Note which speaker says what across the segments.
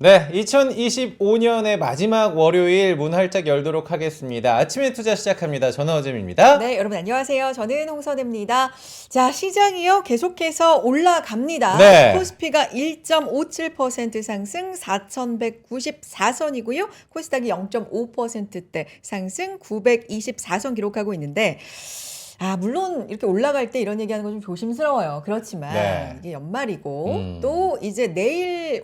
Speaker 1: 네, 2025년의 마지막 월요일 문 활짝 열도록 하겠습니다. 아침에 투자 시작합니다. 전화호잼입니다.
Speaker 2: 네, 여러분 안녕하세요. 저는 홍선혜입니다. 자, 시장이요. 계속해서 올라갑니다.
Speaker 1: 네.
Speaker 2: 코스피가 1.57% 상승 4,194선이고요. 코스닥이 0.5%대 상승 924선 기록하고 있는데 물론 이렇게 올라갈 때 이런 얘기하는 건 좀 조심스러워요. 그렇지만
Speaker 1: 네.
Speaker 2: 이게 연말이고 또 이제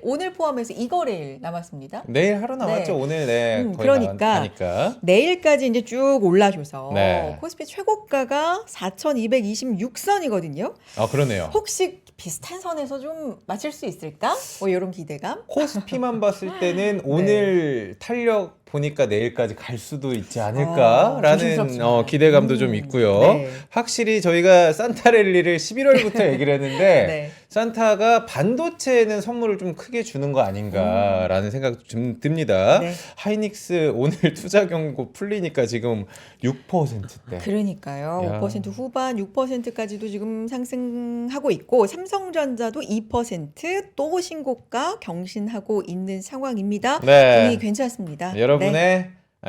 Speaker 2: 오늘 포함해서 이거래일 남았습니다.
Speaker 1: 내일 하루 남았죠.
Speaker 2: 네.
Speaker 1: 오늘 거의
Speaker 2: 그러니까
Speaker 1: 나가니까.
Speaker 2: 내일까지 이제 쭉 올라줘서
Speaker 1: 네.
Speaker 2: 코스피 최고가가 4,226선이거든요.
Speaker 1: 그러네요.
Speaker 2: 혹시 비슷한 선에서 좀 맞출 수 있을까? 뭐 이런 기대감?
Speaker 1: 코스피만 봤을 때는 오늘 탄력 보니까 내일까지 갈 수도 있지 않을까라는
Speaker 2: 조심스럽지만.
Speaker 1: 기대감도 좀 있고요.
Speaker 2: 네.
Speaker 1: 확실히 저희가 산타랠리를 11월부터 얘기를 했는데
Speaker 2: 네.
Speaker 1: 산타가 반도체에는 선물을 좀 크게 주는 거 아닌가라는 생각 좀 듭니다.
Speaker 2: 네.
Speaker 1: 하이닉스 오늘 투자 경고 풀리니까 지금 6%대.
Speaker 2: 그러니까요.
Speaker 1: 야.
Speaker 2: 5% 후반, 6%까지도 지금 상승하고 있고 삼성전자도 2% 신고가 경신하고 있는 상황입니다.
Speaker 1: 네.
Speaker 2: 분위기 괜찮습니다.
Speaker 1: 여러분의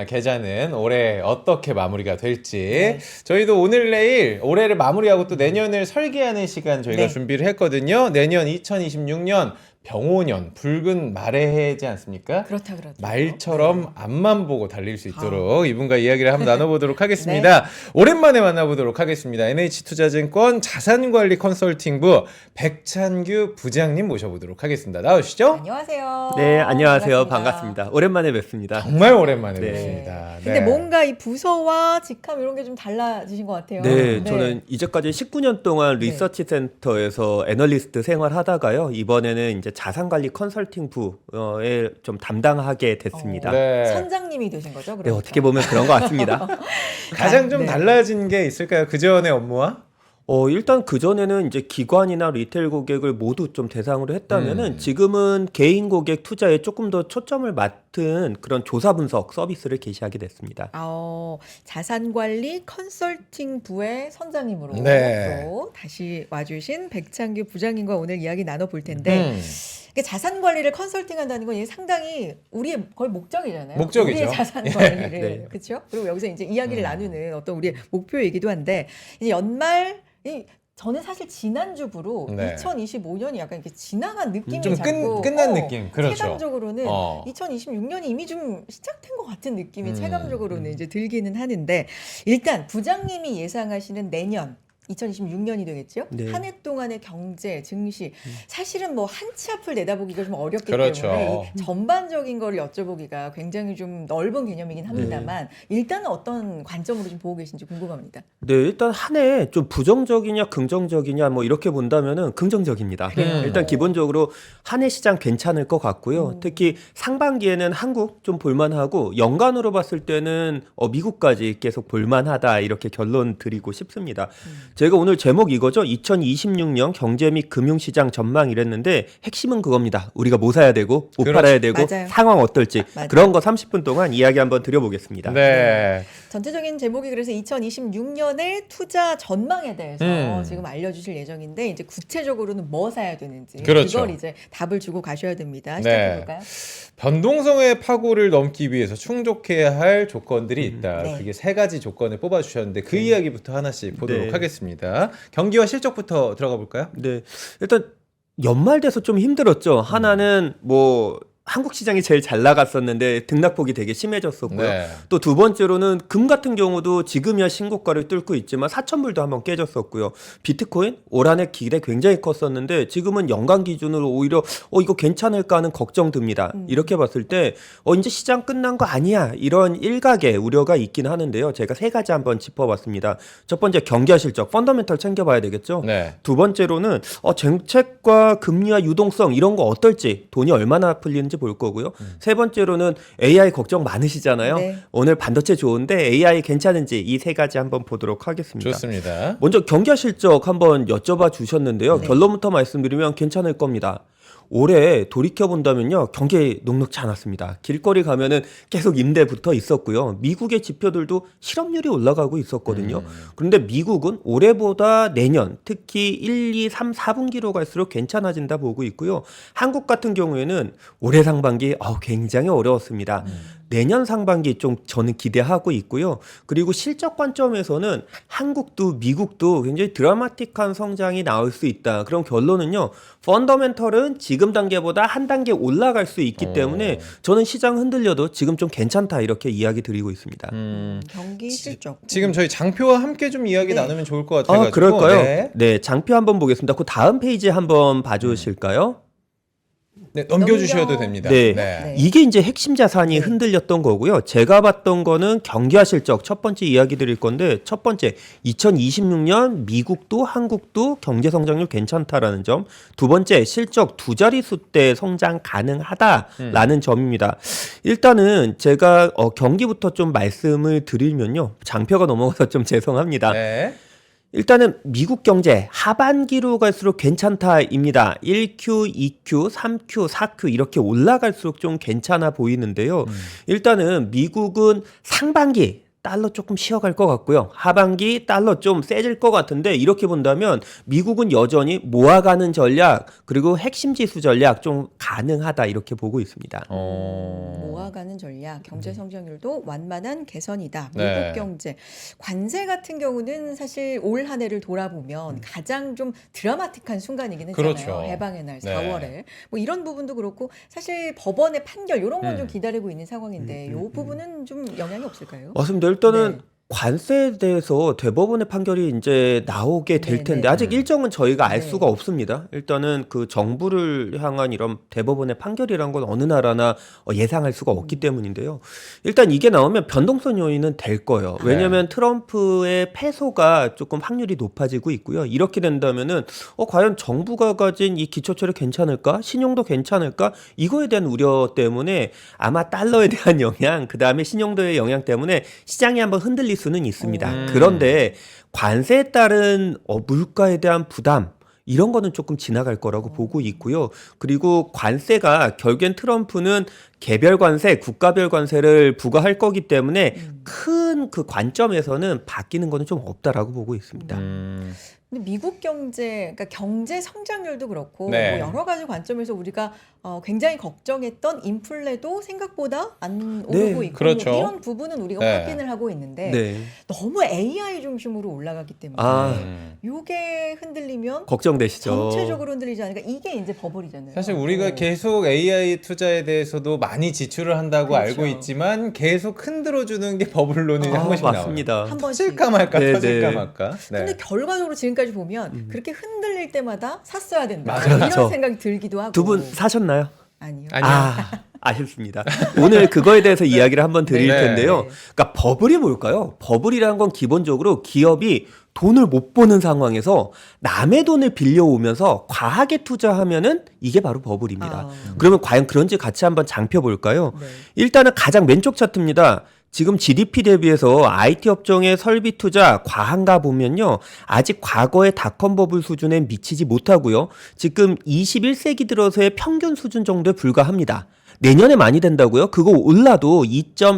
Speaker 1: 계좌는 올해 어떻게 마무리가 될지
Speaker 2: 네.
Speaker 1: 저희도 오늘 내일 올해를 마무리하고 또 내년을 설계하는 시간 저희가
Speaker 2: 네.
Speaker 1: 준비를 했거든요. 내년 2026년 병오년 붉은 말의 해지 않습니까?
Speaker 2: 그렇죠.
Speaker 1: 말처럼 앞만 보고 달릴 수 있도록 이분과 이야기를 한번 나눠보도록 하겠습니다. 오랜만에 만나보도록 하겠습니다. NH투자증권 자산관리 컨설팅부 백찬규 부장님 모셔보도록 하겠습니다. 나오시죠?
Speaker 2: 안녕하세요.
Speaker 3: 네, 안녕하세요. 반갑습니다. 오랜만에 뵙습니다.
Speaker 1: 정말 오랜만에
Speaker 3: 네.
Speaker 1: 뵙습니다.
Speaker 2: 근데
Speaker 1: 네.
Speaker 2: 뭔가 이 부서와 직함 이런 게 좀 달라지신 것 같아요.
Speaker 3: 네, 저는 이제까지 19년 동안
Speaker 2: 네.
Speaker 3: 리서치 센터에서 애널리스트 생활하다가요. 이번에는 이제 자산관리 컨설팅부에 좀 담당하게 됐습니다.
Speaker 1: 네.
Speaker 2: 선장님이 되신 거죠?
Speaker 3: 네,
Speaker 2: 그러니까.
Speaker 3: 어떻게 보면 그런 것 같습니다.
Speaker 1: 가장 좀
Speaker 2: 네.
Speaker 1: 달라진 게 있을까요? 그 전의 업무와?
Speaker 3: 일단 그전에는 이제 기관이나 리테일 고객을 모두 좀 대상으로 했다면은 지금은 개인 고객 투자에 조금 더 초점을 맡은 그런 조사 분석 서비스를 개시하게 됐습니다.
Speaker 2: 자산관리 컨설팅부의 선장님으로
Speaker 1: 네.
Speaker 2: 또 다시 와주신 백창규 부장님과 오늘 이야기 나눠볼 텐데 이게 자산 관리를 컨설팅한다는 건 이게 상당히 우리의 거의 목적이잖아요.
Speaker 1: 목적이죠.
Speaker 2: 우리의 자산 관리를
Speaker 3: 네.
Speaker 2: 그렇죠. 그리고 여기서 이제 이야기를 나누는 어떤 우리의 목표이기도 한데 이제 연말 저는 사실 지난주부로
Speaker 1: 네.
Speaker 2: 2025년이 약간 이렇게 지나간 느낌이
Speaker 1: 좀
Speaker 2: 자꾸
Speaker 1: 끝난 느낌. 그렇죠.
Speaker 2: 체감적으로는
Speaker 1: 어.
Speaker 2: 2026년이 이미 좀 시작된 것 같은 느낌이
Speaker 1: 음.
Speaker 2: 체감적으로는 이제 들기는 하는데 일단 부장님이 예상하시는 내년 2026년이 되겠죠.
Speaker 3: 네.
Speaker 2: 한 해 동안의 경제, 증시 사실은 뭐 한 치 앞을 내다보기가 좀 어렵기
Speaker 1: 그렇죠.
Speaker 2: 때문에 이 전반적인 거를 여쭤보기가 굉장히 좀 넓은 개념이긴 합니다만 일단은 어떤 관점으로 좀 보고 계신지 궁금합니다.
Speaker 3: 네, 일단 한 해 좀 부정적이냐 긍정적이냐 뭐 이렇게 본다면은 긍정적입니다. 일단 기본적으로 한 해 시장 괜찮을 것 같고요. 특히 상반기에는 한국 좀 볼만하고 연간으로 봤을 때는 미국까지 계속 볼만하다 이렇게 결론 드리고 싶습니다. 제가 오늘 제목 이거죠. 2026년 경제 및 금융시장 전망 이랬는데 핵심은 그겁니다. 우리가 뭐 사야 되고 못
Speaker 1: 그렇죠.
Speaker 3: 팔아야 되고
Speaker 2: 맞아요.
Speaker 3: 상황 어떨지
Speaker 2: 맞아요.
Speaker 3: 그런 거 30분 동안 이야기 한번 드려보겠습니다.
Speaker 1: 네.
Speaker 2: 전체적인 제목이 그래서 2026년의 투자 전망에 대해서 지금 알려주실 예정인데 이제 구체적으로는 뭐 사야 되는지
Speaker 1: 그렇죠.
Speaker 2: 그걸 이제 답을 주고 가셔야 됩니다.
Speaker 1: 네.
Speaker 2: 시작해볼까요?
Speaker 1: 변동성의 파고를 넘기 위해서 충족해야 할 조건들이 있다.
Speaker 2: 네.
Speaker 1: 그게 세 가지 조건을 뽑아주셨는데 그 이야기부터 하나씩 보도록
Speaker 3: 네.
Speaker 1: 하겠습니다. 경기와 실적부터 들어가 볼까요?
Speaker 3: 네. 일단 연말 돼서 좀 힘들었죠. 하나는 뭐 한국 시장이 제일 잘 나갔었는데 등락폭이 되게 심해졌었고요.
Speaker 1: 네.
Speaker 3: 또 두 번째로는 금 같은 경우도 지금이야 신고가를 뚫고 있지만 4,000불도 한번 깨졌었고요. 비트코인 올 한 해 기대 굉장히 컸었는데 지금은 연간 기준으로 오히려 이거 괜찮을까 하는 걱정 듭니다. 이렇게 봤을 때 이제 시장 끝난 거 아니야 이런 일각의 우려가 있긴 하는데요. 제가 세 가지 한번 짚어봤습니다. 첫 번째 경기와 실적 펀더멘털 챙겨봐야 되겠죠.
Speaker 1: 네.
Speaker 3: 두 번째로는 정책과 금리와 유동성 이런 거 어떨지 돈이 얼마나 풀리는지 볼 거고요. 세 번째로는 AI 걱정 많으시잖아요.
Speaker 2: 네.
Speaker 3: 오늘 반도체 좋은데 AI 괜찮은지 이 세 가지 한번 보도록 하겠습니다.
Speaker 1: 좋습니다.
Speaker 3: 먼저 경기와 실적 한번 여쭤봐 주셨는데요. 결론부터 말씀드리면 괜찮을 겁니다. 올해 돌이켜 본다면요, 경기 녹록지 않았습니다. 길거리 가면은 계속 임대 붙어 있었고요. 미국의 지표들도 실업률이 올라가고 있었거든요. 그런데 미국은 올해보다 내년, 특히 1, 2, 3, 4분기로 갈수록 괜찮아진다 보고 있고요. 한국 같은 경우에는 올해 상반기 굉장히 어려웠습니다. 내년 상반기 좀 저는 기대하고 있고요. 그리고 실적 관점에서는 한국도 미국도 굉장히 드라마틱한 성장이 나올 수 있다. 그런 결론은요. 펀더멘털은 지금 단계보다 한 단계 올라갈 수 있기 때문에 저는 시장 흔들려도 지금 좀 괜찮다 이렇게 이야기 드리고 있습니다.
Speaker 2: 경기 실적.
Speaker 1: 지금 저희 장표와 함께 좀 이야기
Speaker 2: 네.
Speaker 1: 나누면 좋을 것 같아가지고.
Speaker 3: 그럴까요?
Speaker 1: 네.
Speaker 3: 네, 장표 한번 보겠습니다. 그 다음 페이지 한번 봐주실까요?
Speaker 1: 네, 넘겨주셔도 됩니다.
Speaker 3: 네.
Speaker 2: 네.
Speaker 3: 이게 이제 핵심 자산이
Speaker 2: 네.
Speaker 3: 흔들렸던 거고요. 제가 봤던 거는 경기화 실적 첫 번째 이야기 드릴 건데 첫 번째 2026년 미국도 한국도 경제 성장률 괜찮다라는 점. 두 번째 실적 두 자릿수 대 성장 가능하다라는 점입니다. 일단은 제가 경기부터 좀 말씀을 드리면요. 장표가 넘어가서 좀 죄송합니다.
Speaker 1: 네.
Speaker 3: 일단은 미국 경제 하반기로 갈수록 괜찮다입니다. 1Q, 2Q, 3Q, 4Q 이렇게 올라갈수록 좀 괜찮아 보이는데요. 일단은 미국은 상반기 달러 조금 쉬어갈 것 같고요. 하반기 달러 좀 세질 것 같은데 이렇게 본다면 미국은 여전히 모아가는 전략 그리고 핵심 지수 전략 좀 가능하다 이렇게 보고 있습니다.
Speaker 2: 모아가는 전략, 경제 성장률도 완만한 개선이다. 미국
Speaker 1: 네.
Speaker 2: 경제. 관세 같은 경우는 사실 올 한 해를 돌아보면 가장 좀 드라마틱한 순간이긴 했잖아요.
Speaker 1: 그렇죠.
Speaker 2: 해방의 날
Speaker 1: 네.
Speaker 2: 4월에. 뭐 이런 부분도 그렇고 사실 법원의 판결 이런 건 좀 기다리고 있는 상황인데 이 부분은 좀 영향이 없을까요?
Speaker 3: 맞습니다. 일단은
Speaker 2: 네.
Speaker 3: 관세에 대해서 대법원의 판결이 이제 나오게 될
Speaker 2: 네,
Speaker 3: 텐데
Speaker 2: 네.
Speaker 3: 아직 일정은 저희가 알
Speaker 2: 네.
Speaker 3: 수가 없습니다. 일단은 그 정부를 향한 이런 대법원의 판결이란 건 어느 나라나 예상할 수가 없기 때문인데요. 일단 이게 나오면 변동성 요인은 될 거예요. 왜냐하면 트럼프의 패소가 조금 확률이 높아지고 있고요. 이렇게 된다면은 과연 정부가 가진 이 기초처리 괜찮을까? 신용도 괜찮을까? 이거에 대한 우려 때문에 아마 달러에 대한 영향, 그 다음에 신용도의 영향 때문에 시장이 한번 흔들릴 수는 있습니다. 그런데 관세에 따른 물가에 대한 부담 이런 거는 조금 지나갈 거라고 보고 있고요. 그리고 관세가 결국엔 트럼프는 개별 관세, 국가별 관세를 부과할 거기 때문에 큰 그 관점에서는 바뀌는 거는 좀 없다라고 보고 있습니다.
Speaker 2: 근데 미국 경제, 그러니까 경제 성장률도 그렇고
Speaker 1: 네.
Speaker 2: 뭐 여러 가지 관점에서 우리가 굉장히 걱정했던 인플레도 생각보다 안
Speaker 3: 네,
Speaker 2: 오르고 있고
Speaker 1: 그렇죠.
Speaker 2: 뭐 이런 부분은 우리가
Speaker 1: 네.
Speaker 2: 확인을 하고 있는데
Speaker 3: 네.
Speaker 2: 너무 AI 중심으로 올라가기 때문에 요게 흔들리면
Speaker 3: 걱정되시죠?
Speaker 2: 전체적으로 흔들리지 않으니까 이게 이제 버블이잖아요.
Speaker 1: 사실 우리가 계속 AI 투자에 대해서도 많이 지출을 한다고
Speaker 2: 그렇죠.
Speaker 1: 알고 있지만 계속 흔들어주는 게 버블론이 한 번씩
Speaker 3: 맞습니다.
Speaker 1: 나와요.
Speaker 2: 한 번씩.
Speaker 1: 터질까 말까
Speaker 3: 네,
Speaker 1: 터질까
Speaker 3: 네.
Speaker 1: 말까. 네.
Speaker 2: 근데 결과적으로 지금까지 보면 그렇게 흔들릴 때마다 샀어야 된다.
Speaker 1: 맞아요.
Speaker 2: 이런
Speaker 3: 그렇죠.
Speaker 2: 생각이 들기도 하고.
Speaker 3: 두 분 사셨나요?
Speaker 2: 아니요.
Speaker 1: 아니요.
Speaker 3: 아쉽습니다. 오늘 그거에 대해서 이야기를 한번 드릴
Speaker 1: 네.
Speaker 3: 텐데요. 그러니까 버블이 뭘까요? 버블이라는 건 기본적으로 기업이 돈을 못 버는 상황에서 남의 돈을 빌려오면서 과하게 투자하면은 이게 바로 버블입니다. 그러면 과연 그런지 같이 한번 장표 볼까요?
Speaker 2: 네.
Speaker 3: 일단은 가장 왼쪽 차트입니다. 지금 GDP 대비해서 IT 업종의 설비 투자 과한가 보면요. 아직 과거의 닷컴 버블 수준에 미치지 못하고요. 지금 21세기 들어서의 평균 수준 정도에 불과합니다. 내년에 많이 된다고요? 그거 올라도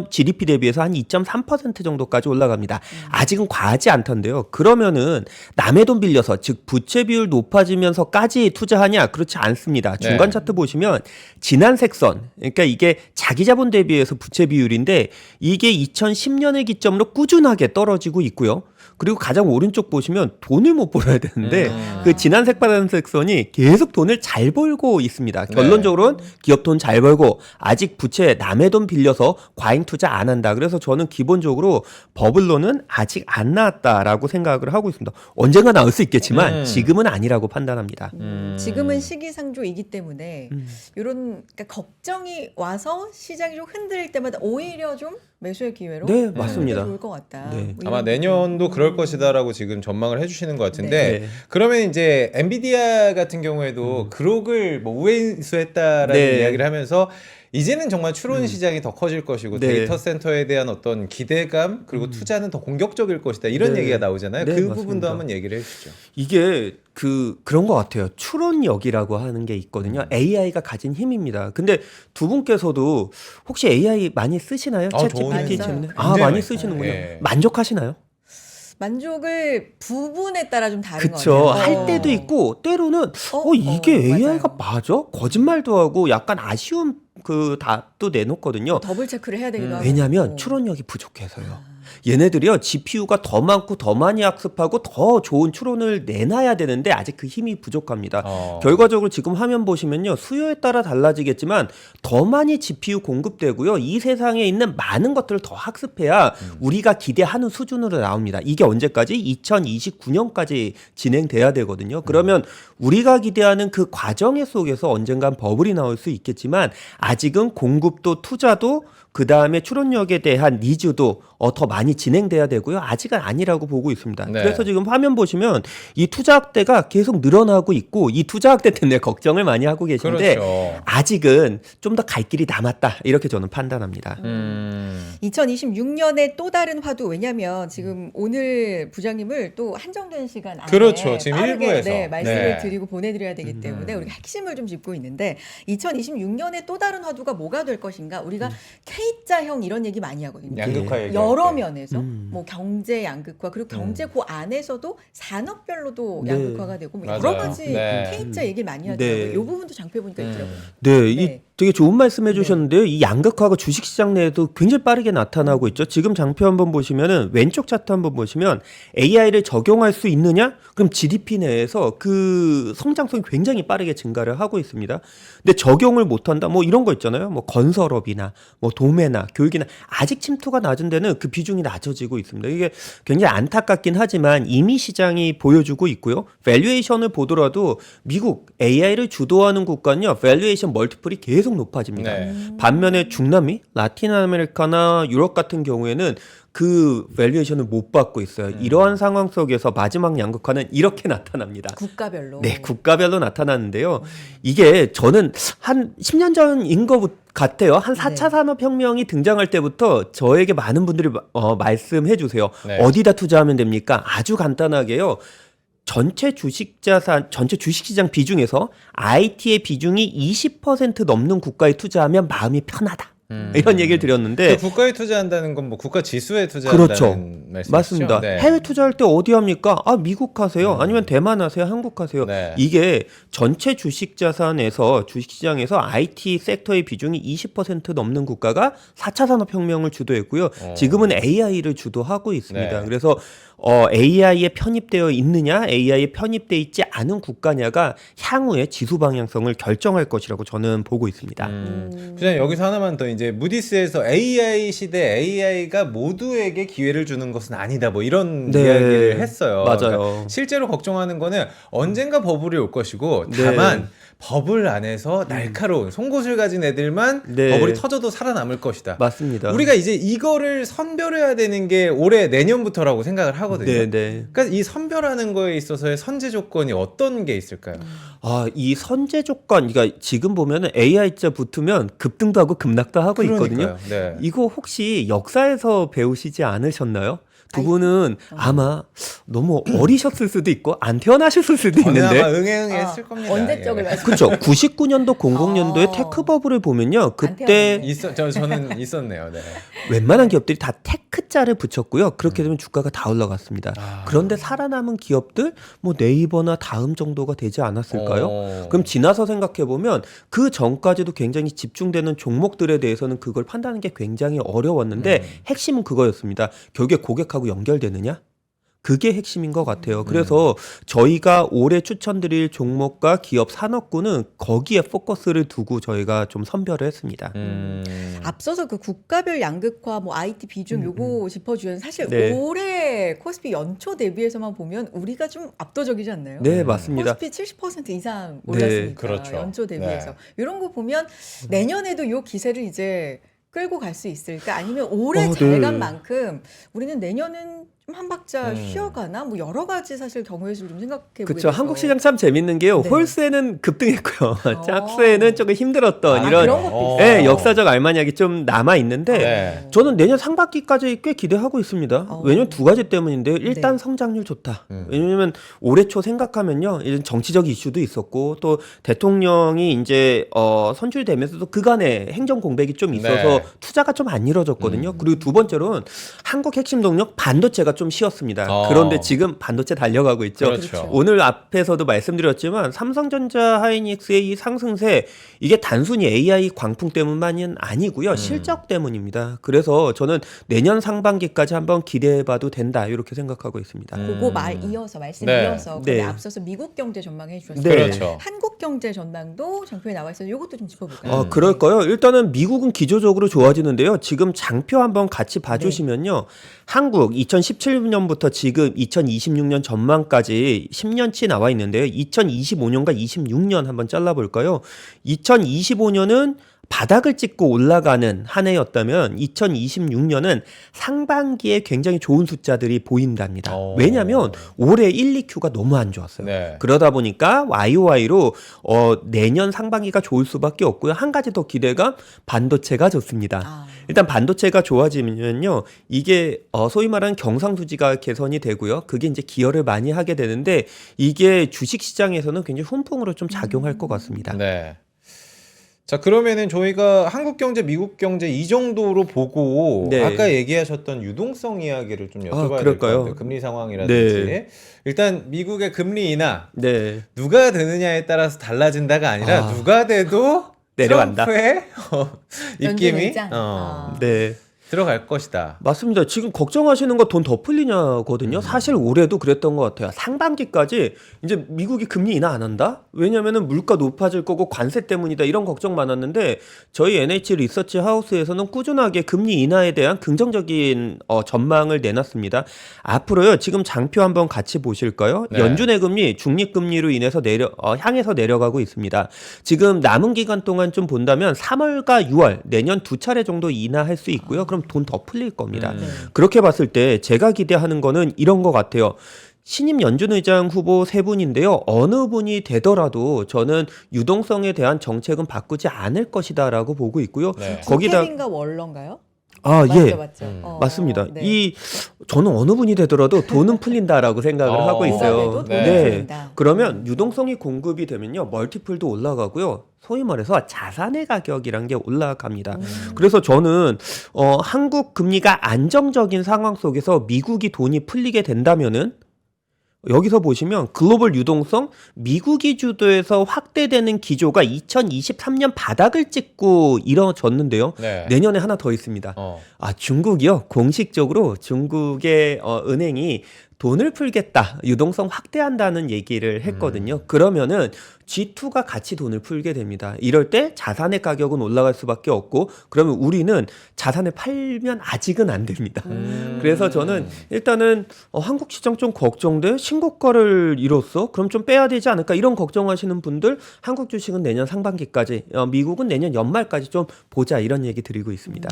Speaker 3: GDP 대비해서 한 2.3% 정도까지 올라갑니다. 아직은 과하지 않던데요. 그러면은 남의 돈 빌려서 즉 부채 비율 높아지면서까지 투자하냐? 그렇지 않습니다. 중간 차트 보시면 지난 색선, 그러니까 이게 자기 자본 대비해서 부채 비율인데 이게 2010년을 기점으로 꾸준하게 떨어지고 있고요. 그리고 가장 오른쪽 보시면 돈을 못 벌어야 되는데 그 지난 색바람 색선이 계속 돈을 잘 벌고 있습니다. 결론적으로는 기업 돈 잘 벌고 아직 부채 남의 돈 빌려서 과잉 투자 안 한다. 그래서 저는 기본적으로 버블론은 아직 안 나왔다라고 생각을 하고 있습니다. 언젠가 나올 수 있겠지만 지금은 아니라고 판단합니다.
Speaker 2: 지금은 시기상조이기 때문에 이런 그러니까 걱정이 와서 시장이 좀 흔들릴 때마다 오히려 좀 매수의 기회로
Speaker 3: 네, 맞습니다.
Speaker 2: 좋을 것 같다.
Speaker 3: 네.
Speaker 2: 뭐
Speaker 1: 아마
Speaker 2: 이런
Speaker 1: 내년도
Speaker 2: 부분.
Speaker 1: 그럴 것이다라고 지금 전망을 해주시는 것 같은데
Speaker 3: 네.
Speaker 1: 그러면 이제 엔비디아 같은 경우에도 그록을 뭐 우회수했다라는
Speaker 3: 네.
Speaker 1: 이야기를 하면서 이제는 정말 추론 시장이 더 커질 것이고
Speaker 3: 네.
Speaker 1: 데이터 센터에 대한 어떤 기대감 그리고 투자는 더 공격적일 것이다 이런
Speaker 3: 네.
Speaker 1: 얘기가 나오잖아요.
Speaker 3: 네,
Speaker 1: 그
Speaker 3: 맞습니다.
Speaker 1: 부분도 한번 얘기를 해주죠.
Speaker 3: 이게 그런 것 같아요. 추론력이라고 하는 게 있거든요. AI가 가진 힘입니다. 근데 두 분께서도 혹시 AI 많이 쓰시나요?
Speaker 1: 아,
Speaker 3: 챗
Speaker 1: 저는
Speaker 3: GPT
Speaker 2: 써요.
Speaker 3: 는
Speaker 1: 굉장히
Speaker 3: 아,
Speaker 1: 많이
Speaker 3: 많이
Speaker 1: 써요.
Speaker 3: 쓰시는군요.
Speaker 1: 예.
Speaker 3: 만족하시나요?
Speaker 2: 만족을 부분에 따라 좀 다른 것
Speaker 3: 그쵸.
Speaker 2: 같아요.
Speaker 3: 할 때도 있고 때로는 이게 AI가 맞아? 거짓말도 하고 약간 아쉬운 그 답도 내놓거든요.
Speaker 2: 더블 체크를 해야 되기도 하고.
Speaker 3: 왜냐하면 추론력이 부족해서요. 얘네들이요 GPU가 더 많고 더 많이 학습하고 더 좋은 추론을 내놔야 되는데 아직 그 힘이 부족합니다. 결과적으로 지금 화면 보시면요 수요에 따라 달라지겠지만 더 많이 GPU 공급되고요 이 세상에 있는 많은 것들을 더 학습해야 우리가 기대하는 수준으로 나옵니다. 이게 언제까지? 2029년까지 진행돼야 되거든요. 그러면 우리가 기대하는 그 과정 속에서 언젠간 버블이 나올 수 있겠지만 아직은 공급도 투자도 그 다음에 추론력에 대한 니즈도 더 많이 진행돼야 되고요. 아직은 아니라고 보고 있습니다.
Speaker 1: 네.
Speaker 3: 그래서 지금 화면 보시면 이 투자 확대가 계속 늘어나고 있고 이 투자 확대 때문에 걱정을 많이 하고 계신데
Speaker 1: 그렇죠.
Speaker 3: 아직은 좀 더 갈 길이 남았다. 이렇게 저는 판단합니다.
Speaker 2: 2026년에 또 다른 화두 왜냐하면 지금 오늘 부장님을 또 한정된 시간 안에
Speaker 1: 그렇죠. 지금
Speaker 2: 빠르게,
Speaker 1: 일부에서.
Speaker 2: 네, 말씀을
Speaker 1: 네.
Speaker 2: 드리고 보내드려야 되기 때문에 우리가 핵심을 좀 짚고 있는데 2026년에 또 다른 화두가 뭐가 될 것인가 우리가 K자형 이런 얘기 많이 하거든요.
Speaker 1: 양극화 얘기.
Speaker 2: 여러 면에서 뭐 경제 양극화 그리고 경제 그 안에서도 산업별로도
Speaker 3: 네.
Speaker 2: 양극화가 되고 뭐 여러
Speaker 1: 맞아요.
Speaker 2: 가지
Speaker 1: 네.
Speaker 2: K자 얘기를 많이
Speaker 3: 네.
Speaker 2: 하더라고요. 이 부분도 장표 보니까 있더라고요.
Speaker 3: 네,
Speaker 2: 네.
Speaker 3: 이 되게 좋은 말씀 해주셨는데요. 이 양극화가 주식시장 내에도 굉장히 빠르게 나타나고 있죠. 지금 장표 한번 보시면은 왼쪽 차트 한번 보시면 AI를 적용할 수 있느냐? 그럼 GDP 내에서 그 성장성이 굉장히 빠르게 증가를 하고 있습니다. 근데 적용을 못한다? 뭐 이런 거 있잖아요. 뭐 건설업이나 뭐 도매나 교육이나 아직 침투가 낮은 데는 그 비중이 낮아지고 있습니다. 이게 굉장히 안타깝긴 하지만 이미 시장이 보여주고 있고요. 밸류에이션을 보더라도 미국 AI를 주도하는 국가는요. 밸류에이션 멀티플이 계속 높아집니다.
Speaker 1: 네.
Speaker 3: 반면에 중남미, 라틴 아메리카나 유럽 같은 경우에는 그 밸류에이션을 못 받고 있어요. 이러한 상황 속에서 마지막 양극화는 이렇게 나타납니다.
Speaker 2: 국가별로.
Speaker 3: 네, 국가별로 나타나는데요. 이게 저는 한 10년 전인 것 같아요. 한 4차
Speaker 2: 네.
Speaker 3: 산업혁명이 등장할 때부터 저에게 많은 분들이 말씀해 주세요.
Speaker 1: 네.
Speaker 3: 어디다 투자하면 됩니까? 아주 간단하게요. 전체 주식시장 비중에서 IT의 비중이 20% 넘는 국가에 투자하면 마음이 편하다. 이런 얘기를 드렸는데
Speaker 1: 그 국가에 투자한다는 건 뭐 국가 지수에 투자한다는
Speaker 3: 그렇죠.
Speaker 1: 말씀이시죠?
Speaker 3: 맞습니다.
Speaker 1: 네.
Speaker 3: 해외 투자할 때 어디 합니까? 아, 미국 하세요? 아니면 대만 하세요? 한국 하세요?
Speaker 1: 네.
Speaker 3: 이게 전체 주식 자산에서 주식시장에서 IT 섹터의 비중이 20% 넘는 국가가 4차 산업혁명을 주도했고요. 지금은 AI를 주도하고 있습니다.
Speaker 1: 네.
Speaker 3: 그래서 AI에 편입되어 있느냐, AI에 편입되어 있지 않은 국가냐가 향후의 지수 방향성을 결정할 것이라고 저는 보고 있습니다.
Speaker 1: 부장님 여기서 하나만 더 이제 무디스에서 AI 시대 AI가 모두에게 기회를 주는 것은 아니다 뭐 이런
Speaker 3: 네.
Speaker 1: 이야기를 했어요.
Speaker 3: 맞아요.
Speaker 1: 그러니까 실제로 걱정하는 거는 언젠가 버블이 올 것이고
Speaker 3: 네.
Speaker 1: 다만 버블 안에서 날카로운 송곳을 가진 애들만
Speaker 3: 네.
Speaker 1: 버블이 터져도 살아남을 것이다.
Speaker 3: 맞습니다.
Speaker 1: 우리가 이제 이거를 선별해야 되는 게 올해 내년부터라고 생각을 하거든요.
Speaker 3: 네, 네.
Speaker 1: 그러니까 이 선별하는 거에 있어서의 선제 조건이 어떤 게 있을까요?
Speaker 3: 아, 이 선제 조건, 그러니까 지금 보면은 AI자 붙으면 급등도 하고 급락도 하고 있거든요.
Speaker 1: 그러니까요. 네.
Speaker 3: 이거 혹시 역사에서 배우시지 않으셨나요? 두 분은 아마 너무 어리셨을 수도 있고 안 태어나셨을 수도
Speaker 1: 저는
Speaker 3: 있는데.
Speaker 1: 아마 응애응애 했을 겁니다.
Speaker 2: 언제적을
Speaker 1: 예.
Speaker 2: 말씀.
Speaker 3: 그렇죠. 99년도 00년도에
Speaker 2: 아.
Speaker 3: 테크 버블을 보면요. 그때
Speaker 2: 태어났네.
Speaker 1: 저는 있었네요. 네.
Speaker 3: 웬만한 기업들이 다 테크자를 붙였고요. 그렇게 되면 주가가 다 올라갔습니다.
Speaker 1: 아.
Speaker 3: 그런데 살아남은 기업들 뭐 네이버나 다음 정도가 되지 않았을까요? 그럼 지나서 생각해 보면 그 전까지도 굉장히 집중되는 종목들에 대해서는 그걸 판단하는 게 굉장히 어려웠는데 핵심은 그거였습니다. 결국에 고객하고 연결되느냐? 그게 핵심인 것 같아요. 그래서 저희가 올해 추천드릴 종목과 기업 산업군은 거기에 포커스를 두고 저희가 좀 선별을 했습니다.
Speaker 2: 앞서서 그 국가별 양극화, 뭐 IT 비중 요거 짚어주는 사실
Speaker 3: 네.
Speaker 2: 올해 코스피 연초 대비해서만 보면 우리가 좀 압도적이지 않나요?
Speaker 3: 네, 맞습니다.
Speaker 2: 코스피 70% 이상
Speaker 3: 네,
Speaker 2: 올랐으니까
Speaker 1: 그렇죠.
Speaker 2: 연초 대비해서
Speaker 1: 네.
Speaker 2: 이런 거 보면 내년에도 요 기세를 이제 끌고 갈 수 있을까? 아니면 올해
Speaker 3: 네.
Speaker 2: 잘 간 만큼 우리는 내년은 좀 한 박자
Speaker 1: 음.
Speaker 2: 쉬어가나? 뭐 여러 가지 사실 경우의 수를 좀 생각해 보게
Speaker 3: 그렇죠.
Speaker 2: 돼서.
Speaker 3: 한국 시장 참 재밌는 게요.
Speaker 2: 네.
Speaker 3: 홀세는 급등했고요. 짝수에는 조금 힘들었던
Speaker 2: 아,
Speaker 3: 이런
Speaker 2: 그런 것도
Speaker 3: 예,
Speaker 2: 있어요.
Speaker 3: 역사적 알마니악이 좀 남아 있는데
Speaker 1: 네.
Speaker 3: 저는 내년 상반기까지 꽤 기대하고 있습니다. 왜냐면 두 가지 때문인데요. 일단
Speaker 2: 네.
Speaker 3: 성장률 좋다.
Speaker 1: 음.
Speaker 3: 왜냐면 올해 초 생각하면요. 이런 정치적 이슈도 있었고 또 대통령이 이제 선출되면서도 그간의 행정 공백이 좀 있어서
Speaker 1: 네.
Speaker 3: 투자가 좀 안 이루어졌거든요. 그리고 두 번째로는 한국 핵심 동력 반도체가 좀 쉬었습니다. 그런데 지금 반도체 달려가고 있죠.
Speaker 1: 그렇죠.
Speaker 3: 오늘 앞에서도 말씀드렸지만 삼성전자 하이닉스의 이 상승세 이게 단순히 AI 광풍 때문만은 아니고요. 실적 때문입니다. 그래서 저는 내년 상반기까지 한번 기대해봐도 된다 이렇게 생각하고 있습니다.
Speaker 2: 그거 말씀
Speaker 1: 네.
Speaker 2: 이어서 근데
Speaker 3: 네.
Speaker 2: 앞서서 미국 경제 전망해 주셨어요.
Speaker 3: 네.
Speaker 1: 그렇죠.
Speaker 2: 한국 경제 전망도 장표에 나와 있어서 이것도 좀 짚어볼까요?
Speaker 3: 그럴까요? 일단은 미국은 기조적으로 좋아지는데요. 지금 장표 한번 같이 봐주시면요. 한국 2017년부터 지금 2026년 전망까지 10년치 나와 있는데요. 2025년과 26년 한번 잘라볼까요? 2025년은 바닥을 찍고 올라가는 한 해였다면 2026년은 상반기에 굉장히 좋은 숫자들이 보인답니다. 왜냐하면 올해 1, 2Q가 너무 안 좋았어요.
Speaker 1: 네.
Speaker 3: 그러다 보니까 YOY로 내년 상반기가 좋을 수밖에 없고요. 한 가지 더 기대가 반도체가 좋습니다.
Speaker 2: 아.
Speaker 3: 일단 반도체가 좋아지면요, 이게 소위 말하는 경상수지가 개선이 되고요. 그게 이제 기여를 많이 하게 되는데 이게 주식 시장에서는 굉장히 훈풍으로 좀 작용할 것 같습니다.
Speaker 1: 네. 자, 그러면은 저희가 한국 경제, 미국 경제 이 정도로 보고
Speaker 3: 네.
Speaker 1: 아까 얘기하셨던 유동성 이야기를 좀 여쭤봐야 될 것
Speaker 3: 그럴까요?
Speaker 1: 같아요. 금리 상황이라든지.
Speaker 3: 네.
Speaker 1: 일단 미국의 금리 인하
Speaker 3: 네.
Speaker 1: 누가 되느냐에 따라서 달라진다가 아니라
Speaker 3: 아.
Speaker 1: 누가 돼도
Speaker 3: 내려간다.
Speaker 1: 트럼프의
Speaker 2: 연준
Speaker 1: 입김이
Speaker 2: 의장? 아.
Speaker 3: 네.
Speaker 1: 들어갈 것이다.
Speaker 3: 맞습니다. 지금 걱정하시는 거 돈 더 풀리냐거든요. 사실 올해도 그랬던 것 같아요. 상반기까지 이제 미국이 금리 인하 안 한다? 왜냐면은 물가 높아질 거고 관세 때문이다. 이런 걱정 많았는데 저희 NH 리서치 하우스에서는 꾸준하게 금리 인하에 대한 긍정적인 전망을 내놨습니다. 앞으로요. 지금 장표 한번 같이 보실까요?
Speaker 1: 네.
Speaker 3: 연준의 금리, 중립금리로 인해서 향해서 내려가고 있습니다. 지금 남은 기간 동안 좀 본다면 3월과 6월 내년 두 차례 정도 인하할 수 있고요. 그럼 돈 더 풀릴 겁니다. 그렇게 봤을 때 제가 기대하는 거는 이런 것 같아요. 신임 연준 의장 후보 세 분인데요. 어느 분이 되더라도 저는 유동성에 대한 정책은 바꾸지 않을 것이다라고 보고 있고요.
Speaker 1: 네.
Speaker 3: 거기다
Speaker 2: 케빈과 월런가요?
Speaker 3: 아,
Speaker 2: 맞죠,
Speaker 3: 예.
Speaker 2: 맞죠.
Speaker 3: 맞습니다.
Speaker 2: 네.
Speaker 3: 저는 어느 분이 되더라도 돈은 풀린다라고 생각을 하고
Speaker 2: 누가
Speaker 3: 있어요.
Speaker 2: 돼도 돈이
Speaker 1: 네.
Speaker 2: 풀린다.
Speaker 3: 그러면 유동성이 공급이 되면요. 멀티플도 올라가고요. 소위 말해서 자산의 가격이란 게 올라갑니다. 그래서 저는 한국 금리가 안정적인 상황 속에서 미국이 돈이 풀리게 된다면은 여기서 보시면 글로벌 유동성 미국이 주도해서 확대되는 기조가 2023년 바닥을 찍고 이뤄졌는데요.
Speaker 1: 네.
Speaker 3: 내년에 하나 더 있습니다. 중국이요. 공식적으로 중국의 은행이 돈을 풀겠다, 유동성 확대한다는 얘기를 했거든요. 그러면은 G2가 같이 돈을 풀게 됩니다. 이럴 때 자산의 가격은 올라갈 수밖에 없고, 그러면 우리는 자산을 팔면 아직은 안 됩니다. 그래서 저는 일단은 한국 시장 좀 걱정돼, 신고가를 이뤘어? 그럼 좀 빼야 되지 않을까? 이런 걱정하시는 분들, 한국 주식은 내년 상반기까지, 미국은 내년 연말까지 좀 보자, 이런 얘기 드리고 있습니다.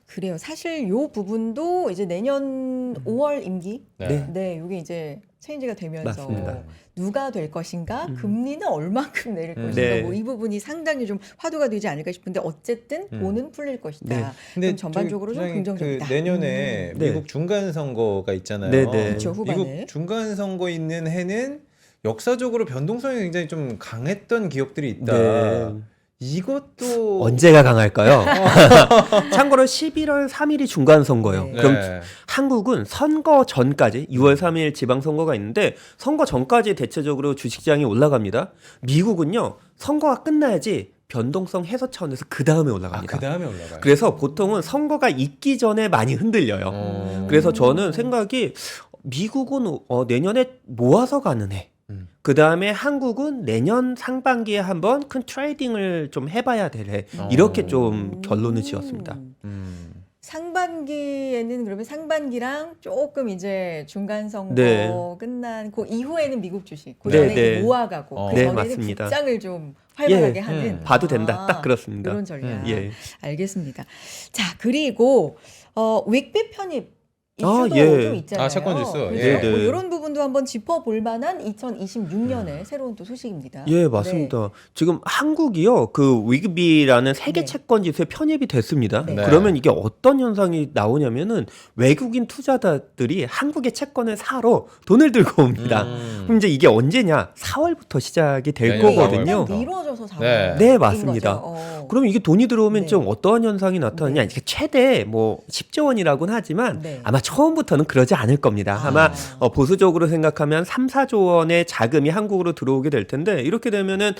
Speaker 2: 그래요. 사실 요 부분도 이제 내년 5월 임기,
Speaker 1: 네.
Speaker 2: 네, 이게 이제 체인지가 되면서
Speaker 3: 맞습니다.
Speaker 2: 누가 될 것인가, 금리는 얼마큼 내릴 것인가,
Speaker 3: 네.
Speaker 2: 뭐 이 부분이 상당히 좀 화두가 되지 않을까 싶은데 어쨌든 돈은 풀릴 것이다.
Speaker 3: 네.
Speaker 1: 근데
Speaker 2: 그럼 전반적으로 좀
Speaker 1: 저기
Speaker 2: 긍정적이다.
Speaker 1: 그 내년에
Speaker 3: 네.
Speaker 1: 미국 중간 선거가 있잖아요.
Speaker 3: 네, 네.
Speaker 2: 그렇죠, 후반에.
Speaker 1: 미국 중간 선거 있는 해는 역사적으로 변동성이 굉장히 좀 강했던 기업들이 있다.
Speaker 3: 네.
Speaker 1: 이것도
Speaker 3: 언제가 강할까요? 참고로 11월 3일이 중간 선거예요.
Speaker 2: 네.
Speaker 3: 그럼
Speaker 1: 네.
Speaker 3: 한국은 선거 전까지 6월 3일 지방선거가 있는데 선거 전까지 대체적으로 주식시장이 올라갑니다. 미국은요. 선거가 끝나야지 변동성 해소 차원에서 그 다음에 올라갑니다.
Speaker 1: 그 다음에 올라가요.
Speaker 3: 그래서 보통은 선거가 있기 전에 많이 흔들려요. 그래서 저는 생각이 미국은 내년에 모아서 가는 해. 그 다음에 한국은 내년 상반기에 한번 큰 트레이딩을 좀 해봐야 될 해. 이렇게 좀 결론을 지었습니다.
Speaker 2: 상반기에는 그러면 상반기랑 조금 이제 중간 선거
Speaker 3: 네.
Speaker 2: 끝난 그 이후에는 미국 주식, 그
Speaker 3: 네,
Speaker 2: 전에
Speaker 3: 네.
Speaker 2: 이제 모아가고 그
Speaker 3: 네,
Speaker 2: 전에는
Speaker 3: 맞습니다.
Speaker 2: 직장을 좀 활발하게
Speaker 3: 예,
Speaker 2: 하는
Speaker 3: 봐도 된다. 딱 그렇습니다.
Speaker 2: 그런 전략.
Speaker 3: 예.
Speaker 2: 알겠습니다. 자, 그리고 윅비 편입 이슈도
Speaker 3: 예.
Speaker 2: 좀 있잖아요.
Speaker 1: 채권 지수.
Speaker 2: 그래서
Speaker 3: 예. 네.
Speaker 2: 뭐 이런 부분도 한번 짚어볼 만한 2026년에 새로운 또 소식입니다.
Speaker 3: 예, 맞습니다. 지금 한국이요, 그 위그비라는 세계
Speaker 2: 네.
Speaker 3: 채권 지수에 편입이 됐습니다.
Speaker 2: 네.
Speaker 3: 그러면 이게 어떤 현상이 나오냐면은 외국인 투자자들이 한국의 채권을 사러 돈을 들고 옵니다. 그럼 이제 이게 언제냐? 4월부터 시작이 될
Speaker 1: 내년
Speaker 3: 거거든요.
Speaker 2: 약간 미뤄져서 사고.
Speaker 1: 네.
Speaker 3: 네, 맞습니다. 그럼 이게 돈이 들어오면
Speaker 2: 네.
Speaker 3: 좀 어떠한 현상이 나타나냐?
Speaker 2: 네.
Speaker 3: 이게 최대 뭐 10조 원이라고는 하지만
Speaker 2: 네.
Speaker 3: 아마 처음부터는 그러지 않을 겁니다. 아마 보수적으로 생각하면 3, 4조 원의 자금이 한국으로 들어오게 될 텐데 이렇게 되면은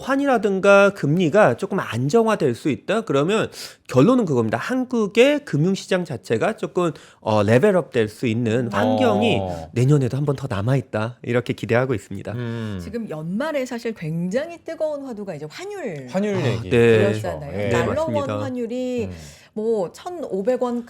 Speaker 3: 환이라든가 금리가 조금 안정화될 수 있다. 그러면 결론은 그겁니다. 한국의 금융시장 자체가 조금 레벨업 될 수 있는 환경이 내년에도 한 번 더 남아 있다. 이렇게 기대하고 있습니다.
Speaker 2: 지금 연말에 사실 굉장히 뜨거운 화두가 이제 환율.
Speaker 1: 환율 얘기.
Speaker 3: 네.
Speaker 2: 그렇잖아요.
Speaker 1: 예.
Speaker 2: 달러원
Speaker 3: 맞습니다.
Speaker 2: 환율이 뭐 1,500원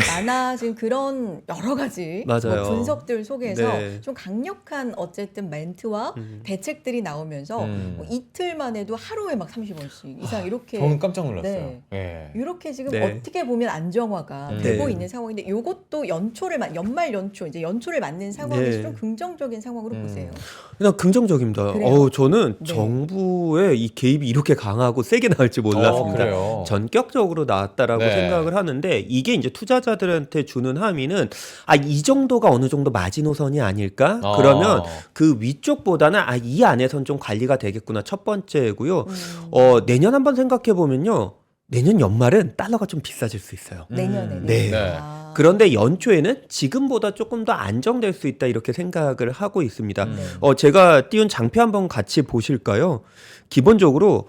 Speaker 2: 많아진 그런 여러 가지
Speaker 3: 맞아요.
Speaker 2: 뭐 분석들 속에서
Speaker 3: 네.
Speaker 2: 좀 강력한 어쨌든 멘트와 대책들이 나오면서 뭐 이틀만 해도 하루에 막 30원씩 이상 이렇게
Speaker 1: 저는 깜짝 놀랐어요.
Speaker 2: 네.
Speaker 1: 예.
Speaker 2: 이렇게 지금
Speaker 3: 네.
Speaker 2: 어떻게 보면 안정화가
Speaker 3: 네.
Speaker 2: 되고 있는 상황인데 이것도 연말 연초 이제 연초를 맞는 상황에서
Speaker 3: 네.
Speaker 2: 좀 긍정적인 상황으로 보세요.
Speaker 3: 그냥 긍정적입니다.
Speaker 2: 그래요?
Speaker 3: 저는
Speaker 2: 네.
Speaker 3: 정부의 이 개입이 이렇게 강하고 세게 나올 줄 몰랐습니다.
Speaker 1: 그래요.
Speaker 3: 전격적으로 나왔다라고
Speaker 1: 네.
Speaker 3: 생각을 하는데 이게 이제 투자자들한테 주는 함의는 이 정도가 어느 정도 마지노선이 아닐까? 그러면 그 위쪽보다는 이 안에선 좀 관리가 되겠구나. 첫 번째고요. 내년 한번 생각해 보면요. 내년 연말은 달러가 좀 비싸질 수 있어요.
Speaker 2: 내년에는.
Speaker 3: 네.
Speaker 1: 네.
Speaker 3: 그런데 연초에는 지금보다 조금 더 안정될 수 있다 이렇게 생각을 하고 있습니다.
Speaker 2: 네.
Speaker 3: 제가 띄운 장표 한번 같이 보실까요? 기본적으로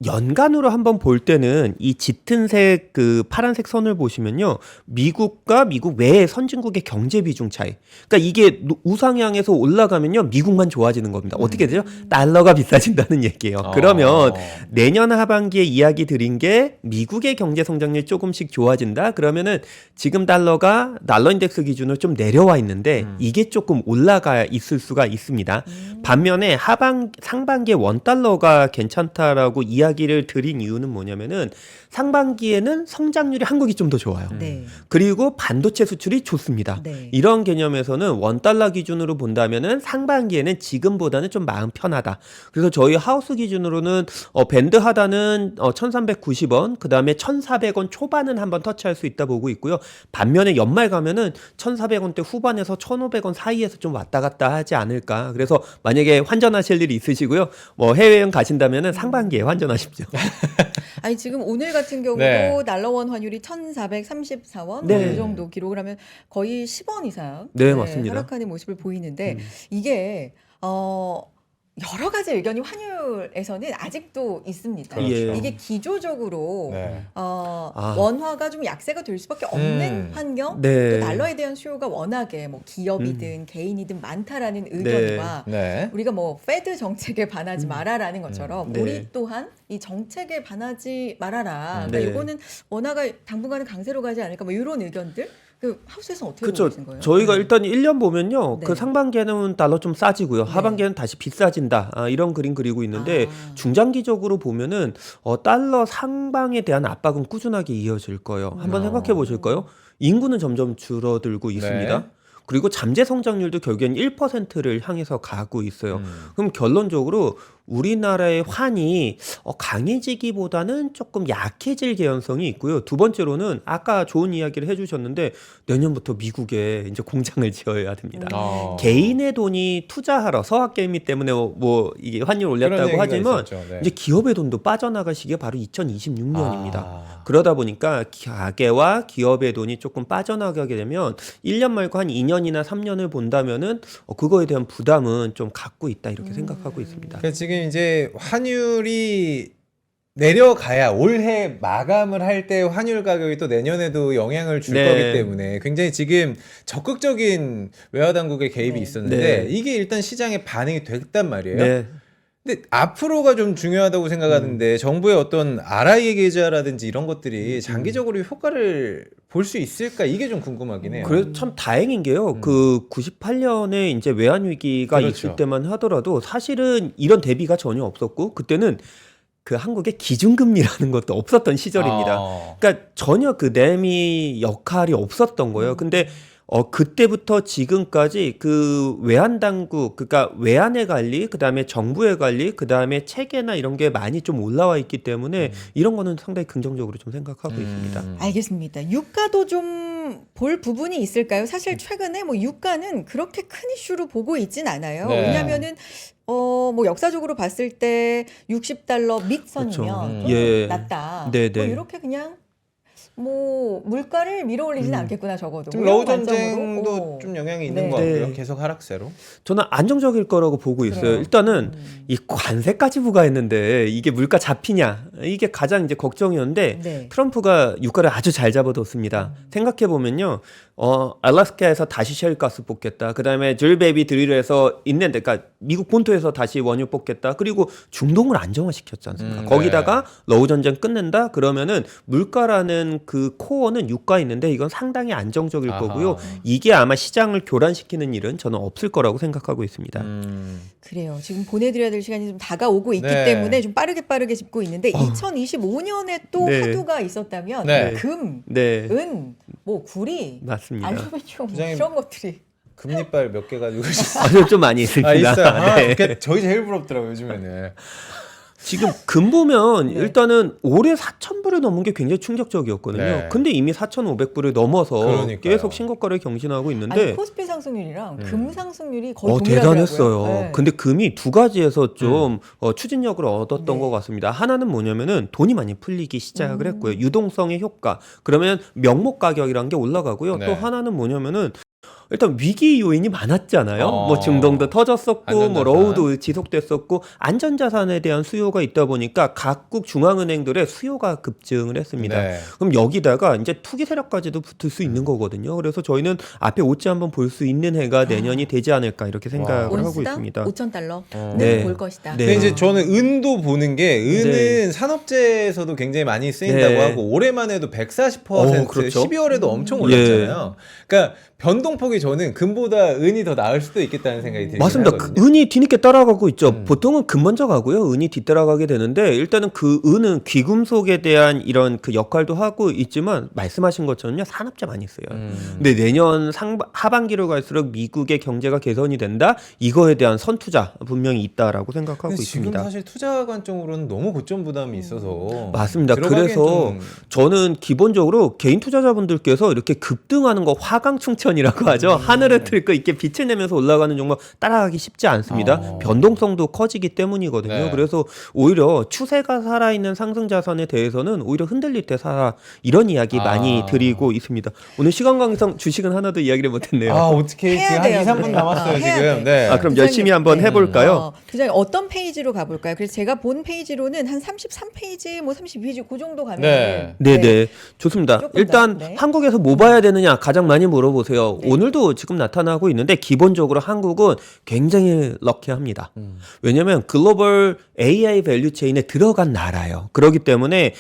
Speaker 3: 연간으로 한번 볼 때는 이 짙은색 그 파란색 선을 보시면요. 미국과 미국 외의 선진국의 경제 비중 차이. 그러니까 이게 우상향해서 올라가면요. 미국만 좋아지는 겁니다. 어떻게 되죠? 달러가 비싸진다는 얘기예요. 그러면 내년 하반기에 이야기 드린 게 미국의 경제 성장률이 조금씩 좋아진다. 그러면은 지금 달러 인덱스 기준으로 좀 내려와 있는데 이게 조금 올라가 있을 수가 있습니다. 반면에 상반기에 원달러가 괜찮다라고 이야기를 드린 이유는 뭐냐면은 상반기에는 성장률이 한국이 좀 더 좋아요.
Speaker 2: 네.
Speaker 3: 그리고 반도체 수출이 좋습니다.
Speaker 2: 네.
Speaker 3: 이런 개념에서는 원달러 기준으로 본다면은 상반기에는 지금보다는 좀 마음 편하다. 그래서 저희 하우스 기준으로는 밴드 하단은 1,390원, 그다음에 1,400원 초반은 한번 터치할 수 있다 보고 있고요. 반면에 연말 가면은 1,400원대 후반에서 1,500원 사이에서 좀 왔다 갔다 하지 않을까. 그래서 만약에 환전하실 일이 있으시고요. 뭐 해외여행 가신다면은 상반기에 환전하십시오.
Speaker 2: 아니 지금 오늘 같은 경우도
Speaker 1: 네.
Speaker 2: 달러원 환율이 1,434원
Speaker 3: 네.
Speaker 2: 이 정도 기록을 하면 거의 10원 이상
Speaker 3: 네, 맞습니다.
Speaker 2: 하락하는 모습을 보이는데 이게 여러 가지 의견이 환율에서는 아직도 있습니다.
Speaker 1: 그렇죠.
Speaker 2: 이게 기조적으로
Speaker 1: 네.
Speaker 2: 원화가 좀 약세가 될 수밖에 없는 환경,
Speaker 3: 네.
Speaker 2: 또 달러에 대한 수요가 워낙에 뭐 기업이든 개인이든 많다라는 의견과
Speaker 1: 네.
Speaker 2: 우리가 뭐 페드 정책에 반하지 마라라는 것처럼
Speaker 3: 네.
Speaker 2: 우리 또한 이 정책에 반하지 말아라. 그러니까
Speaker 3: 네.
Speaker 2: 이거는 원화가 당분간은 강세로 가지 않을까 뭐 이런 의견들. 그 하우스에서는 어떻게
Speaker 3: 그렇죠.
Speaker 2: 보고 계신 거예요?
Speaker 3: 저희가 일단 1년 보면요.
Speaker 2: 네.
Speaker 3: 그 상반기에는 달러 좀 싸지고요.
Speaker 2: 네.
Speaker 3: 하반기에는 다시 비싸진다. 이런 그림 그리고 있는데
Speaker 2: 아.
Speaker 3: 중장기적으로 보면은 달러 상방에 대한 압박은 꾸준하게 이어질 거예요. 한번 생각해 보실까요? 인구는 점점 줄어들고 있습니다.
Speaker 1: 네.
Speaker 3: 그리고 잠재 성장률도 결국엔 1%를 향해서 가고 있어요. 그럼 결론적으로 우리나라의 환이 강해지기보다는 조금 약해질 개연성이 있고요. 두 번째로는 아까 좋은 이야기를 해주셨는데 내년부터 미국에 이제 공장을 지어야 됩니다. 개인의 돈이 투자하러 서학개미 때문에 뭐 이게 환율 올렸다고 하지만
Speaker 1: 네.
Speaker 3: 이제 기업의 돈도 빠져나갈 시기가 바로 2026년입니다. 그러다 보니까 가계와 기업의 돈이 조금 빠져나가게 되면 1년 말고 한 2년이나 3년을 본다면은 그거에 대한 부담은 좀 갖고 있다 이렇게 생각하고 있습니다.
Speaker 1: 그러니까 지금 이제 환율이 내려가야 올해 마감을 할 때 환율 가격이 또 내년에도 영향을 줄
Speaker 3: 네.
Speaker 1: 거기 때문에 굉장히 지금 적극적인 외화 당국의 개입이
Speaker 2: 네.
Speaker 1: 있었는데
Speaker 3: 네.
Speaker 1: 이게 일단 시장에 반응이 됐단 말이에요.
Speaker 3: 네.
Speaker 1: 근데 앞으로가 좀 중요하다고 생각하는데 정부의 어떤 RIA 계좌라든지 이런 것들이 장기적으로 효과를 볼 수 있을까 이게 좀 궁금하긴 해요.
Speaker 3: 그래서 참 다행인 게요. 그 98년에 이제 외환 위기가
Speaker 1: 그렇죠.
Speaker 3: 있을 때만 하더라도 사실은 이런 대비가 전혀 없었고 그때는 그 한국에 기준금리라는 것도 없었던 시절입니다. 그러니까 전혀 그 램이 역할이 없었던 거예요. 근데 그때부터 지금까지 그 외환 당국, 그러니까 외환의 관리, 그다음에 정부의 관리, 그다음에 체계나 이런 게 많이 좀 올라와 있기 때문에 이런 거는 상당히 긍정적으로 좀 생각하고 있습니다.
Speaker 2: 알겠습니다. 유가도 좀 볼 부분이 있을까요? 사실 최근에 뭐 유가는 그렇게 큰 이슈로 보고 있진 않아요.
Speaker 1: 네.
Speaker 2: 왜냐하면은 뭐 역사적으로 봤을 때 $60 밑선이면
Speaker 3: 그렇죠.
Speaker 2: 좀
Speaker 3: 예.
Speaker 2: 낮다.
Speaker 3: 네,
Speaker 2: 뭐
Speaker 3: 네.
Speaker 2: 이렇게 그냥 뭐 물가를 밀어올리진 않겠구나 적어도.
Speaker 1: 좀
Speaker 2: 뭐 이런
Speaker 1: 러우 전쟁도
Speaker 2: 관점으로.
Speaker 1: 좀 영향이 있는
Speaker 2: 네.
Speaker 1: 것 같고요.
Speaker 3: 네.
Speaker 1: 계속 하락세로.
Speaker 3: 저는 안정적일 거라고 보고 있어요.
Speaker 2: 그래요.
Speaker 3: 일단은 이 관세까지 부과했는데 이게 물가 잡히냐, 이게 가장 이제 걱정이었는데
Speaker 2: 네.
Speaker 3: 트럼프가 유가를 아주 잘 잡아뒀습니다. 생각해 보면요, 알래스카에서 다시 셰일가스 뽑겠다. 그다음에 줄베이비 드릴에서 있는데, 그러니까 미국 본토에서 다시 원유 뽑겠다. 그리고 중동을 안정화시켰지 않습니까? 거기다가 러우 전쟁 끝낸다. 그러면은 물가라는 그 코어는 유가 있는데 이건 상당히 안정적일
Speaker 1: 아하.
Speaker 3: 거고요. 이게 아마 시장을 교란시키는 일은 저는 없을 거라고 생각하고 있습니다.
Speaker 2: 그래요. 지금 보내드려야 될 시간이 좀 다가오고 있기
Speaker 1: 네.
Speaker 2: 때문에 좀 빠르게 짚고 있는데 2025년에 또
Speaker 3: 네.
Speaker 2: 화두가 있었다면
Speaker 1: 네.
Speaker 2: 금,
Speaker 3: 네,
Speaker 2: 은, 뭐 구리,
Speaker 3: 맞습니다.
Speaker 2: 알루미늄
Speaker 1: 부장님.
Speaker 2: 이런 것들이
Speaker 1: 금리빨 몇 개 가지고 계셨어요?
Speaker 3: 아주 좀 많이 있습니다.
Speaker 1: 아, 있어요. 아,
Speaker 3: 네.
Speaker 1: 그게 저희 제일 부럽더라고요, 요즘에는.
Speaker 3: 지금 금 보면
Speaker 2: 네.
Speaker 3: 일단은 올해 4,000불을 넘은 게 굉장히 충격적이었거든요.
Speaker 1: 네.
Speaker 3: 근데 이미 4,500불을 넘어서
Speaker 1: 그러니까요.
Speaker 3: 계속 신고가를 경신하고
Speaker 2: 아니
Speaker 3: 있는데
Speaker 2: 코스피 상승률이랑 금 상승률이 거의 동일하더라고요.
Speaker 3: 대단했어요.
Speaker 2: 네.
Speaker 3: 근데 금이 두 가지에서 좀 추진력을 얻었던
Speaker 2: 네.
Speaker 3: 것 같습니다. 하나는 뭐냐면은 돈이 많이 풀리기 시작을 했고요. 유동성의 효과. 그러면 명목 가격이라는 게 올라가고요.
Speaker 1: 네.
Speaker 3: 또 하나는 뭐냐면은 일단 위기 요인이 많았잖아요.
Speaker 1: 어.
Speaker 3: 뭐 중동도 터졌었고, 뭐
Speaker 1: 안전자산.
Speaker 3: 러우도 지속됐었고, 안전자산에 대한 수요가 있다 보니까 각국 중앙은행들의 수요가 급증을 했습니다.
Speaker 1: 네.
Speaker 3: 그럼 여기다가 이제 투기 세력까지도 붙을 수 있는 거거든요. 그래서 저희는 앞에 오지 한번 볼 수 있는 해가 내년이 되지 않을까 이렇게 생각을 하고
Speaker 2: 온스당
Speaker 3: 있습니다.
Speaker 2: $5,000는
Speaker 3: 네.
Speaker 2: 볼 것이다.
Speaker 3: 네.
Speaker 1: 근데 이제 저는 은도 보는 게 은은
Speaker 3: 네.
Speaker 1: 산업재에서도 굉장히 많이 쓰인다고
Speaker 3: 네.
Speaker 1: 하고 올해만 해도 140%
Speaker 3: 그렇죠.
Speaker 1: 12월에도 엄청
Speaker 3: 예.
Speaker 1: 올랐잖아요. 그러니까 변동폭이 저는 금보다 은이 더 나을 수도 있겠다는 생각이 들긴
Speaker 3: 맞습니다.
Speaker 1: 하거든요.
Speaker 3: 은이 뒤늦게 따라가고 있죠. 보통은 금 먼저 가고요. 은이 뒤따라가게 되는데 일단은 그 은은 귀금속에 대한 이런 그 역할도 하고 있지만 말씀하신 것처럼요. 산업재 많이 써요. 근데 내년 하반기로 갈수록 미국의 경제가 개선이 된다. 이거에 대한 선투자 분명히 있다라고 생각하고
Speaker 1: 근데 지금
Speaker 3: 있습니다.
Speaker 1: 사실 투자 관점으로는 너무 고점 부담이 있어서
Speaker 3: 맞습니다.
Speaker 1: 들어가기엔
Speaker 3: 그래서
Speaker 1: 좀-
Speaker 3: 저는 기본적으로 개인 투자자분들께서 이렇게 급등하는 거 화강충천이라고 하죠. 하늘을 들고 이렇게 빛을 내면서 올라가는 종목 따라가기 쉽지 않습니다. 변동성도 커지기 때문이거든요.
Speaker 1: 네.
Speaker 3: 그래서 오히려 추세가 살아있는 상승 자산에 대해서는 오히려 흔들릴 때 사라 이런 이야기 많이 드리고 있습니다. 오늘 시간 관계상 주식은 하나도 이야기를 못했네요.
Speaker 1: 아 어떻게
Speaker 2: 해야
Speaker 1: 지금 한
Speaker 2: 돼요,
Speaker 1: 2, 3분
Speaker 2: 그래.
Speaker 1: 남았어요
Speaker 2: 해야
Speaker 1: 지금.
Speaker 2: 돼.
Speaker 1: 네.
Speaker 3: 그럼
Speaker 2: 부장님,
Speaker 3: 열심히 한번
Speaker 2: 네.
Speaker 3: 해볼까요?
Speaker 2: 부장님 어떤 페이지로 가볼까요? 그래서 제가 본 페이지로는 한 33페이지, 뭐 32페이지 그 정도 가면
Speaker 1: 네.
Speaker 3: 네네 좋습니다.
Speaker 2: 조금
Speaker 3: 일단
Speaker 2: 더, 네.
Speaker 3: 한국에서 뭐 봐야 되느냐 가장 많이 물어보세요.
Speaker 2: 네.
Speaker 3: 오늘도 지금 나타나고 있는데 기본적으로 한국은 굉장히 럭키합니다. 왜냐하면 글로벌 AI 밸류 체인에 들어간 나라예요. 그렇기 때문에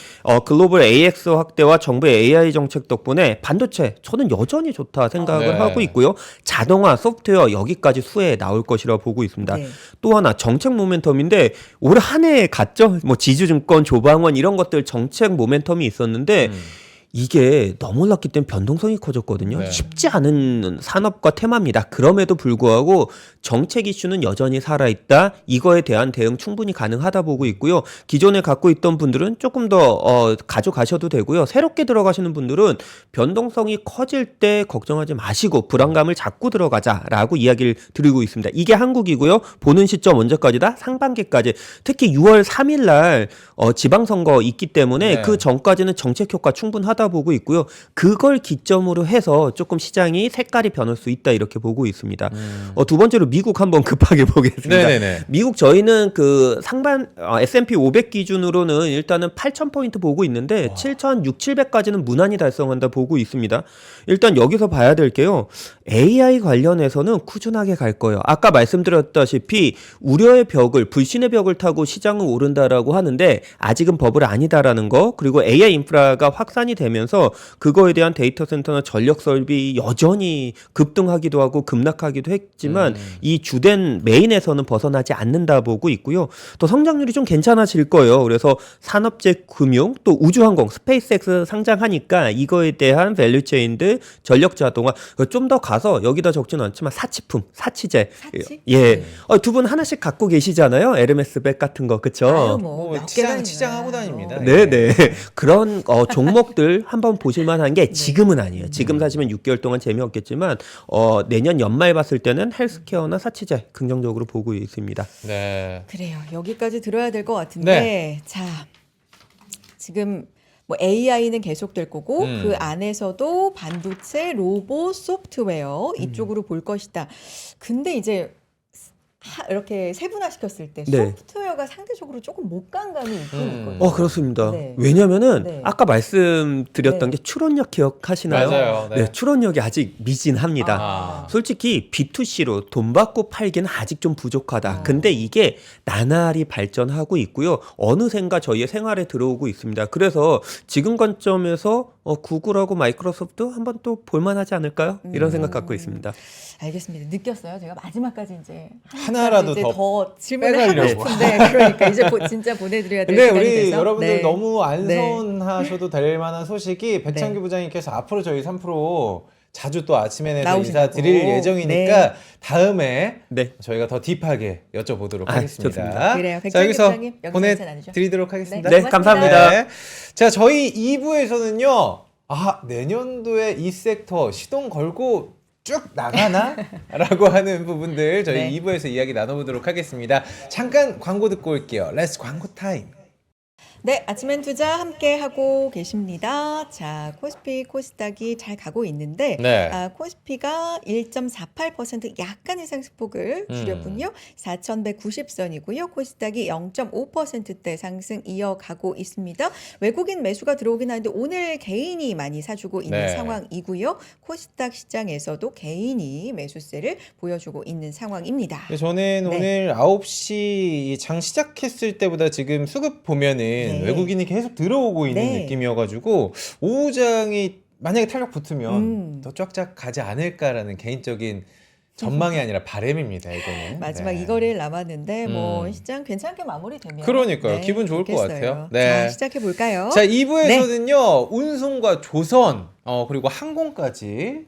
Speaker 3: 글로벌 AX 확대와 정부의 AI 정책 덕분에 반도체 저는 여전히 좋다 생각을
Speaker 1: 네.
Speaker 3: 하고 있고요. 자동화, 소프트웨어 여기까지 수혜에 나올 것이라 보고 있습니다.
Speaker 2: 네.
Speaker 3: 또 하나 정책 모멘텀인데 올 한 해 갔죠. 뭐 지주증권, 조방원 이런 것들 정책 모멘텀이 있었는데 이게 너무 올랐기 때문에 변동성이 커졌거든요.
Speaker 1: 네.
Speaker 3: 쉽지 않은 산업과 테마입니다. 그럼에도 불구하고 정책 이슈는 여전히 살아있다. 이거에 대한 대응 충분히 가능하다 보고 있고요. 기존에 갖고 있던 분들은 조금 더 가져가셔도 되고요. 새롭게 들어가시는 분들은 변동성이 커질 때 걱정하지 마시고 불안감을 잡고 들어가자라고 이야기를 드리고 있습니다. 이게 한국이고요. 보는 시점 언제까지다? 상반기까지. 특히 6월 3일 날 지방선거 있기 때문에
Speaker 1: 네.
Speaker 3: 그 전까지는 정책 효과 충분하다 보고 있고요. 그걸 기점으로 해서 조금 시장이 색깔이 변할 수 있다 이렇게 보고 있습니다. 두 번째로 미국 한번 급하게 보겠습니다.
Speaker 1: 네네네.
Speaker 3: 미국 저희는 그 상반 S&P 500 기준으로는 일단은 8,000포인트 보고 있는데 7,600, 700까지는 무난히 달성한다 보고 있습니다. 일단 여기서 봐야 될 게요. AI 관련해서는 꾸준하게 갈 거예요. 아까 말씀드렸다시피 우려의 벽을 불신의 벽을 타고 시장은 오른다라고 하는데 아직은 버블 아니다라는 거 그리고 AI 인프라가 확산이 되면 되면서 그거에 대한 데이터 센터나 전력 설비 여전히 급등하기도 하고 급락하기도 했지만 이 주된 메인에서는 벗어나지 않는다 보고 있고요. 또 성장률이 좀 괜찮아질 거예요. 그래서 산업재 금융 또 우주항공 스페이스X 상장하니까 이거에 대한 밸류체인들 전력 자동화 좀 더 가서 여기다 적지는 않지만 사치품, 사치재.
Speaker 2: 사치?
Speaker 3: 예. 두 분 하나씩 갖고 계시잖아요. 에르메스 백 같은 거. 그쵸?
Speaker 2: 아유,
Speaker 1: 뭐
Speaker 2: 몇
Speaker 1: 치장
Speaker 2: 개나
Speaker 1: 치장하고
Speaker 2: 있나.
Speaker 1: 다닙니다.
Speaker 3: 네네. 그런 종목들 한번 보실 만한 게 지금은 아니에요. 지금 사시면 6개월 동안 재미없겠지만 내년 연말 봤을 때는 헬스케어나 사치재 긍정적으로 보고 있습니다.
Speaker 1: 네.
Speaker 2: 그래요. 여기까지 들어야 될 것 같은데
Speaker 1: 네.
Speaker 2: 자 지금 뭐 AI는 계속될 거고 그 안에서도 반도체, 로봇, 소프트웨어 이쪽으로 볼 것이다. 근데 이제 이렇게 세분화시켰을 때
Speaker 3: 네.
Speaker 2: 소프트웨어가 상대적으로 조금 못 간 감이 있긴 있거든요.
Speaker 3: 그렇습니다.
Speaker 2: 네.
Speaker 3: 왜냐면은
Speaker 2: 네.
Speaker 3: 아까 말씀드렸던
Speaker 2: 네.
Speaker 3: 게 출원력 기억하시나요?
Speaker 1: 맞아요. 네.
Speaker 3: 출원력이 아직 미진합니다.
Speaker 1: 아.
Speaker 3: 솔직히 B2C로 돈 받고 팔기는 아직 좀 부족하다. 근데 이게 나날이 발전하고 있고요. 어느샌가 저희의 생활에 들어오고 있습니다. 그래서 지금 관점에서 구글하고 마이크로소프트 한번 또 볼만하지 않을까요? 이런 생각 갖고 있습니다.
Speaker 2: 알겠습니다. 느꼈어요. 제가 마지막까지 이제
Speaker 1: 하나라도
Speaker 2: 이제
Speaker 1: 더
Speaker 2: 더 질문을
Speaker 1: 빼가려고.
Speaker 2: 하고 싶은데 그러니까 이제 진짜 보내드려야 될
Speaker 1: 근데
Speaker 2: 시간이
Speaker 1: 우리
Speaker 2: 돼서
Speaker 1: 여러분들
Speaker 2: 네.
Speaker 1: 너무 안
Speaker 2: 네.
Speaker 1: 서운하셔도 될 만한 소식이 백창규
Speaker 2: 네.
Speaker 1: 부장님께서 앞으로 저희 3프로 자주 또 아침에 내서
Speaker 2: 나오신다고.
Speaker 1: 인사드릴 예정이니까 다음에
Speaker 3: 네.
Speaker 1: 저희가 더 딥하게 여쭤보도록
Speaker 3: 아,
Speaker 1: 하겠습니다.
Speaker 3: 좋습니다.
Speaker 2: 그래요.
Speaker 1: 자,
Speaker 2: 백창규
Speaker 1: 여기서
Speaker 2: 부장님, 여기서 인사 나누죠.
Speaker 1: 보내드리도록 하겠습니다.
Speaker 3: 네,
Speaker 2: 고맙습니다.
Speaker 3: 감사합니다.
Speaker 1: 네. 자, 저희 2부에서는요. 내년도에 이 섹터 시동 걸고 쭉 나가나? 라고 하는 부분들 저희
Speaker 2: 네.
Speaker 1: 2부에서 이야기 나눠보도록 하겠습니다. 잠깐 광고 듣고 올게요. 렛츠 광고 타임.
Speaker 2: 네, 아침엔 투자 함께 하고 계십니다. 자, 코스피, 코스닥이 잘 가고 있는데,
Speaker 1: 네.
Speaker 2: 코스피가 1.48% 약간의 상승폭을 줄였군요. 4,190선이고요. 코스닥이 0.5%대 상승 이어가고 있습니다. 외국인 매수가 들어오긴 하는데 오늘 개인이 많이 사주고 있는
Speaker 1: 네.
Speaker 2: 상황이고요. 코스닥 시장에서도 개인이 매수세를 보여주고 있는 상황입니다.
Speaker 1: 저는
Speaker 2: 네.
Speaker 1: 오늘 9시 장 시작했을 때보다 지금 수급 보면은
Speaker 2: 네.
Speaker 1: 외국인이 계속 들어오고 있는
Speaker 2: 네.
Speaker 1: 느낌이어가지고 오후장이 만약에 탄력 붙으면 더
Speaker 2: 음.
Speaker 1: 쫙쫙 가지 않을까라는 개인적인 전망이 아니라 바람입니다. 이거는.
Speaker 2: 마지막
Speaker 1: 네.
Speaker 2: 2거래일 남았는데 뭐
Speaker 1: 음.
Speaker 2: 시장 괜찮게 마무리되면
Speaker 1: 그러니까요. 기분 좋을 것
Speaker 2: 좋겠어요.
Speaker 1: 같아요. 네.
Speaker 2: 자, 시작해 볼까요?
Speaker 1: 자, 2부에서는요. 운송과 조선 그리고 항공까지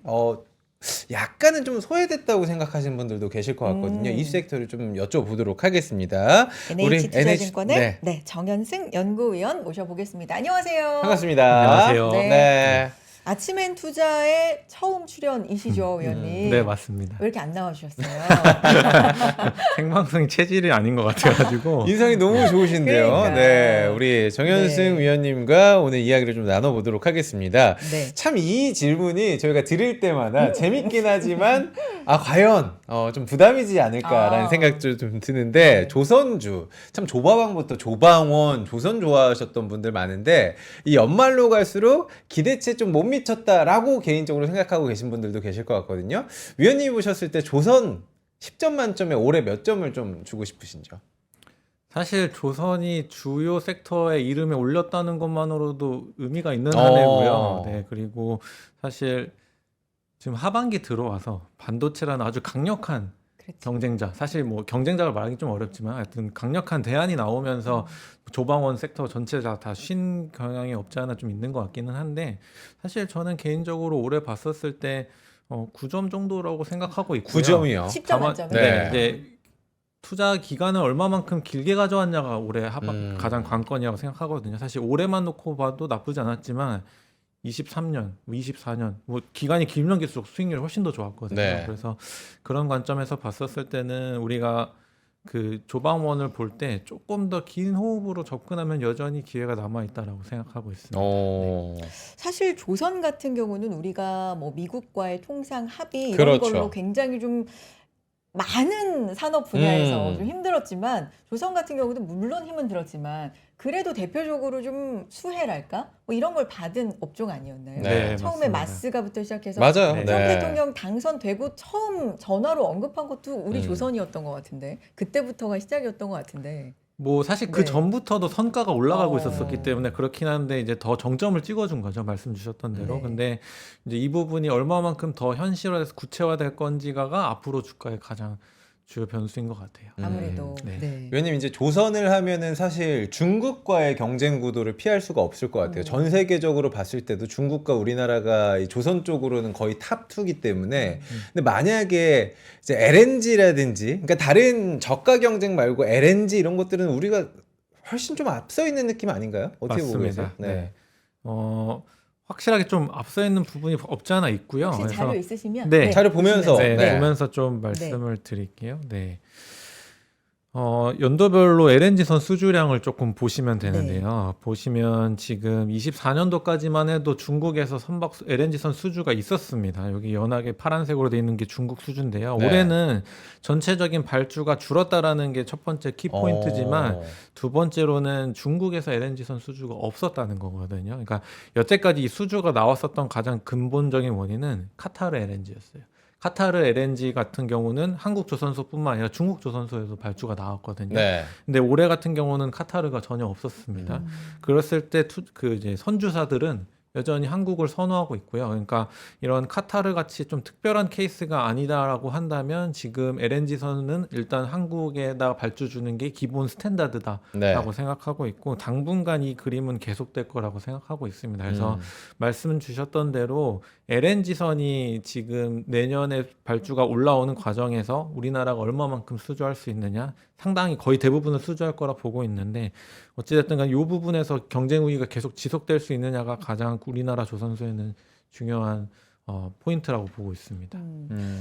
Speaker 1: 약간은 좀 소외됐다고 생각하시는 분들도 계실 것 같거든요. 이 섹터를 좀 여쭤보도록 하겠습니다.
Speaker 2: NH 투자증권의
Speaker 1: 네.
Speaker 2: 정현승 연구위원 모셔보겠습니다. 안녕하세요.
Speaker 1: 반갑습니다.
Speaker 4: 안녕하세요.
Speaker 2: 네.
Speaker 1: 네.
Speaker 2: 아침엔 투자에 처음 출연이시죠, 위원님?
Speaker 4: 네, 맞습니다.
Speaker 2: 왜 이렇게 안 나와주셨어요?
Speaker 4: 생방송이 체질이 아닌 것 같아가지고.
Speaker 1: 인상이 너무 좋으신데요.
Speaker 2: 그러니까.
Speaker 1: 네, 우리 정현승
Speaker 2: 네.
Speaker 1: 위원님과 오늘 이야기를 좀 나눠보도록 하겠습니다.
Speaker 2: 네.
Speaker 1: 참 이 질문이 저희가 드릴 때마다 재밌긴 하지만 과연 좀 부담이지 않을까라는
Speaker 2: 아.
Speaker 1: 생각도 좀 드는데
Speaker 2: 네.
Speaker 1: 조선주 참 조바방부터 조방원 조선 좋아하셨던 분들 많은데 이 연말로 갈수록 기대치에 좀 못 미쳤다라고 개인적으로 생각하고 계신 분들도 계실 것 같거든요. 위원님이 보셨을 때 조선 10점 만점에 올해 몇 점을 좀 주고 싶으신지요?
Speaker 4: 사실 조선이 주요 섹터에 이름에 올렸다는 것만으로도 의미가 있는
Speaker 1: 어.
Speaker 4: 한 해고요. 네, 그리고 사실 지금 하반기 들어와서 반도체라는 아주 강력한
Speaker 2: 그렇죠.
Speaker 4: 경쟁자, 사실 뭐 경쟁자를 말하기 좀 어렵지만 하여튼 강력한 대안이 나오면서 조방원 섹터 전체가 다 쉰 경향이 없지 않아 좀 있는 것 같기는 한데 사실 저는 개인적으로 올해 봤었을 때 9점 정도라고 생각하고 있고요.
Speaker 1: 9점이요.
Speaker 2: 10점
Speaker 4: 다만-
Speaker 2: 만점에.
Speaker 1: 네.
Speaker 4: 이제 투자 기간을 얼마만큼 길게 가져왔냐가 올해 가장
Speaker 1: 음.
Speaker 4: 관건이라고 생각하거든요. 사실 올해만 놓고 봐도 나쁘지 않았지만 23년, 24년 뭐 기간이 길면 길수록 수익률이 훨씬 더 좋았거든요.
Speaker 1: 네.
Speaker 4: 그래서 그런 관점에서 봤었을 때는 우리가 그 조방원을 볼 때 조금 더 긴 호흡으로 접근하면 여전히 기회가 남아 있다라고 생각하고 있습니다.
Speaker 2: 사실 조선 같은 경우는 우리가 뭐 미국과의 통상 합의 이런
Speaker 1: 그렇죠.
Speaker 2: 걸로 굉장히 좀 많은 산업 분야에서
Speaker 1: 음.
Speaker 2: 좀 힘들었지만 조선 같은 경우도 물론 힘은 들었지만 그래도 대표적으로 좀 수혜랄까 뭐 이런 걸 받은 업종 아니었나요?
Speaker 1: 네,
Speaker 2: 처음에
Speaker 4: 맞습니다.
Speaker 2: 마스가부터 시작해서
Speaker 1: 맞아요.
Speaker 4: 네.
Speaker 2: 트럼프
Speaker 1: 네.
Speaker 2: 대통령 당선되고 처음 전화로 언급한 것도 우리 조선이었던 것 같은데 그때부터가 시작이었던 것 같은데
Speaker 4: 뭐 사실 그
Speaker 2: 네.
Speaker 4: 전부터도 선가가 올라가고
Speaker 2: 어.
Speaker 4: 있었기 때문에 그렇긴 한데 이제 더 정점을 찍어준 거죠. 말씀 주셨던 대로.
Speaker 2: 네.
Speaker 4: 근데 이제 이 부분이 얼마만큼 더 현실화돼서 구체화될 건지가 앞으로 주가의 가장 주요 변수인 것 같아요.
Speaker 2: 아무래도
Speaker 4: 네.
Speaker 2: 네.
Speaker 1: 왜냐면 이제 조선을 하면은 사실 중국과의 경쟁 구도를 피할 수가 없을 것 같아요. 전 세계적으로 봤을 때도 중국과 우리나라가 이 조선 쪽으로는 거의 탑2기 때문에 근데 만약에 이제 LNG라든지 그러니까 다른 저가 경쟁 말고 LNG 이런 것들은 우리가 훨씬 좀 앞서 있는 느낌 아닌가요? 어떻게 보고 계세요?
Speaker 4: 맞습니다. 네. 확실하게 좀 앞서 있는 부분이 없지 않아 있고요.
Speaker 2: 혹시 자료 있으시면
Speaker 4: 네.
Speaker 1: 자료 보면서
Speaker 4: 네,
Speaker 1: 네.
Speaker 4: 보면서 좀 말씀을 드릴게요. 네. 연도별로 LNG선 수주량을 조금 보시면 되는데요. 보시면 지금 24년도까지만 해도 중국에서 LNG선 수주가 있었습니다. 여기 연하게 파란색으로 되어 있는 게 중국 수주인데요.
Speaker 1: 네.
Speaker 4: 올해는 전체적인 발주가 줄었다라는 게 첫 번째 키포인트지만 두 번째로는 중국에서 LNG선 수주가 없었다는 거거든요. 그러니까 여태까지 이 수주가 나왔었던 가장 근본적인 원인은 카타르 LNG였어요. 카타르 LNG 같은 경우는 한국 조선소뿐만 아니라 중국 조선소에도 발주가 나왔거든요.
Speaker 1: 네.
Speaker 4: 근데 올해 같은 경우는 카타르가 전혀 없었습니다. 그랬을 때 이제 선주사들은 여전히 한국을 선호하고 있고요. 그러니까 이런 카타르 같이 좀 특별한 케이스가 아니다라고 한다면 지금 LNG선은 일단 한국에다 발주 주는 게 기본 스탠다드다라고
Speaker 1: 네.
Speaker 4: 생각하고 있고 당분간 이 그림은 계속될 거라고 생각하고 있습니다. 그래서 말씀 주셨던 대로 LNG선이 지금 내년에 발주가 올라오는 과정에서 우리나라가 얼마만큼 수주할 수 있느냐 상당히 거의 대부분을 수주할 거라 보고 있는데 어찌됐든 간 이 부분에서 경쟁 우위가 계속 지속될 수 있느냐가 가장 우리나라 조선소에는 중요한 포인트라고 보고 있습니다.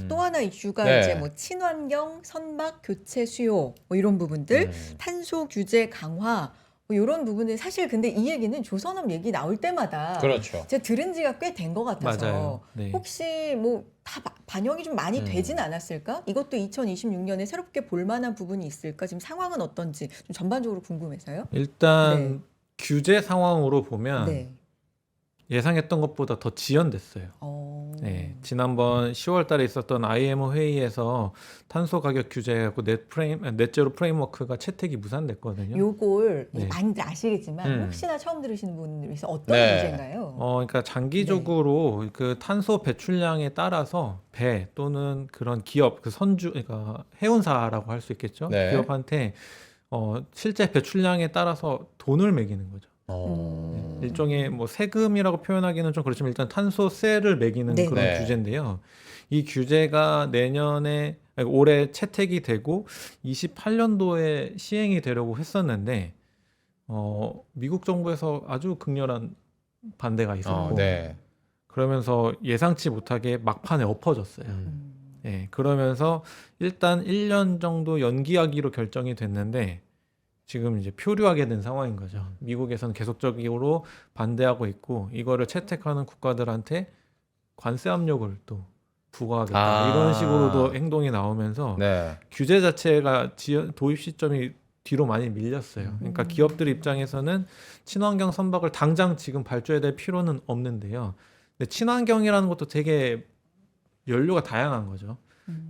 Speaker 2: 또 하나 이슈가
Speaker 1: 네.
Speaker 2: 이제 뭐 친환경, 선박 교체 수요 뭐 이런 부분들, 탄소 규제 강화 뭐 이런 부분들 사실 근데 이 얘기는 조선업 얘기 나올 때마다
Speaker 1: 그렇죠.
Speaker 2: 제가 들은 지가 꽤 된 것 같아서
Speaker 4: 맞아요. 네.
Speaker 2: 혹시 뭐 다 반영이 좀 많이 되진 않았을까? 이것도 2026년에 새롭게 볼 만한 부분이 있을까? 지금 상황은 어떤지 좀 전반적으로 궁금해서요.
Speaker 4: 일단
Speaker 2: 네.
Speaker 4: 규제 상황으로 보면
Speaker 2: 네.
Speaker 4: 예상했던 것보다 더 지연됐어요. 네, 지난번 10월 달에 있었던 IMO 회의에서 탄소 가격 규제하고 넷제로 프레임워크가 채택이 무산됐거든요.
Speaker 2: 요걸
Speaker 4: 네.
Speaker 2: 많이들 아시겠지만
Speaker 1: 음.
Speaker 2: 혹시나 처음 들으시는 분들 위해서 어떤
Speaker 1: 네.
Speaker 2: 문제인가요?
Speaker 4: 그러니까 장기적으로 그 탄소 배출량에 따라서 배 또는 그런 기업, 그 그러니까 해운사라고 할 수 있겠죠.
Speaker 1: 네.
Speaker 4: 기업한테 실제 배출량에 따라서 돈을 매기는 거죠. 일종의 뭐 세금이라고 표현하기는 좀 그렇지만 일단 탄소세를 매기는
Speaker 2: 네.
Speaker 4: 그런
Speaker 1: 네.
Speaker 4: 규제인데요. 이 규제가 올해 채택이 되고 28년도에 시행이 되려고 했었는데 미국 정부에서 아주 극렬한 반대가 있었고
Speaker 1: 네.
Speaker 4: 그러면서 예상치 못하게 막판에 엎어졌어요. 예, 그러면서 일단 1년 정도 연기하기로 결정이 됐는데 지금 이제 표류하게 된 상황인 거죠. 미국에서는 계속적으로 반대하고 있고 이거를 채택하는 국가들한테 관세 압력을 또 부과하겠다 이런 식으로도 행동이 나오면서
Speaker 1: 네.
Speaker 4: 규제 자체가 도입 시점이 뒤로 많이 밀렸어요. 그러니까 기업들 입장에서는 친환경 선박을 당장 지금 발주해야 될 필요는 없는데요. 근데 친환경이라는 것도 되게 연료가 다양한 거죠.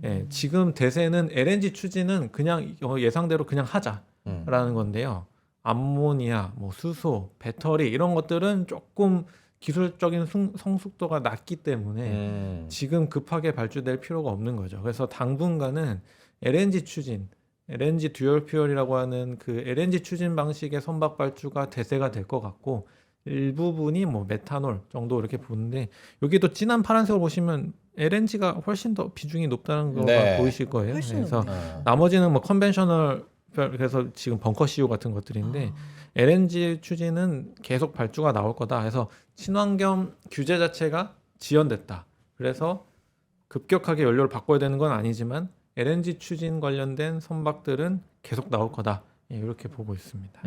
Speaker 4: 예, 지금 대세는 LNG 추진은 그냥 예상대로 그냥 하자라는 건데요. 암모니아, 뭐 수소, 배터리 이런 것들은 조금 기술적인 성숙도가 낮기 때문에 지금 급하게 발주될 필요가 없는 거죠. 그래서 당분간은 LNG 추진, LNG 듀얼 퓨얼이라고 하는 그 LNG 추진 방식의 선박 발주가 대세가 될 것 같고 일부분이 뭐 메탄올 정도 이렇게 보는데 여기도 진한 파란색을 보시면 LNG가 훨씬 더 비중이 높다는 거가
Speaker 1: 네.
Speaker 4: 보이실 거예요.
Speaker 2: 훨씬
Speaker 4: 그래서
Speaker 2: 높네요.
Speaker 4: 나머지는 뭐 컨벤셔널 그래서 지금 벙커 CU 같은 것들인데 LNG 추진은 계속 발주가 나올 거다. 해서 친환경 규제 자체가 지연됐다. 그래서 급격하게 연료를 바꿔야 되는 건 아니지만 LNG 추진 관련된 선박들은 계속 나올 거다. 예, 이렇게 보고 있습니다.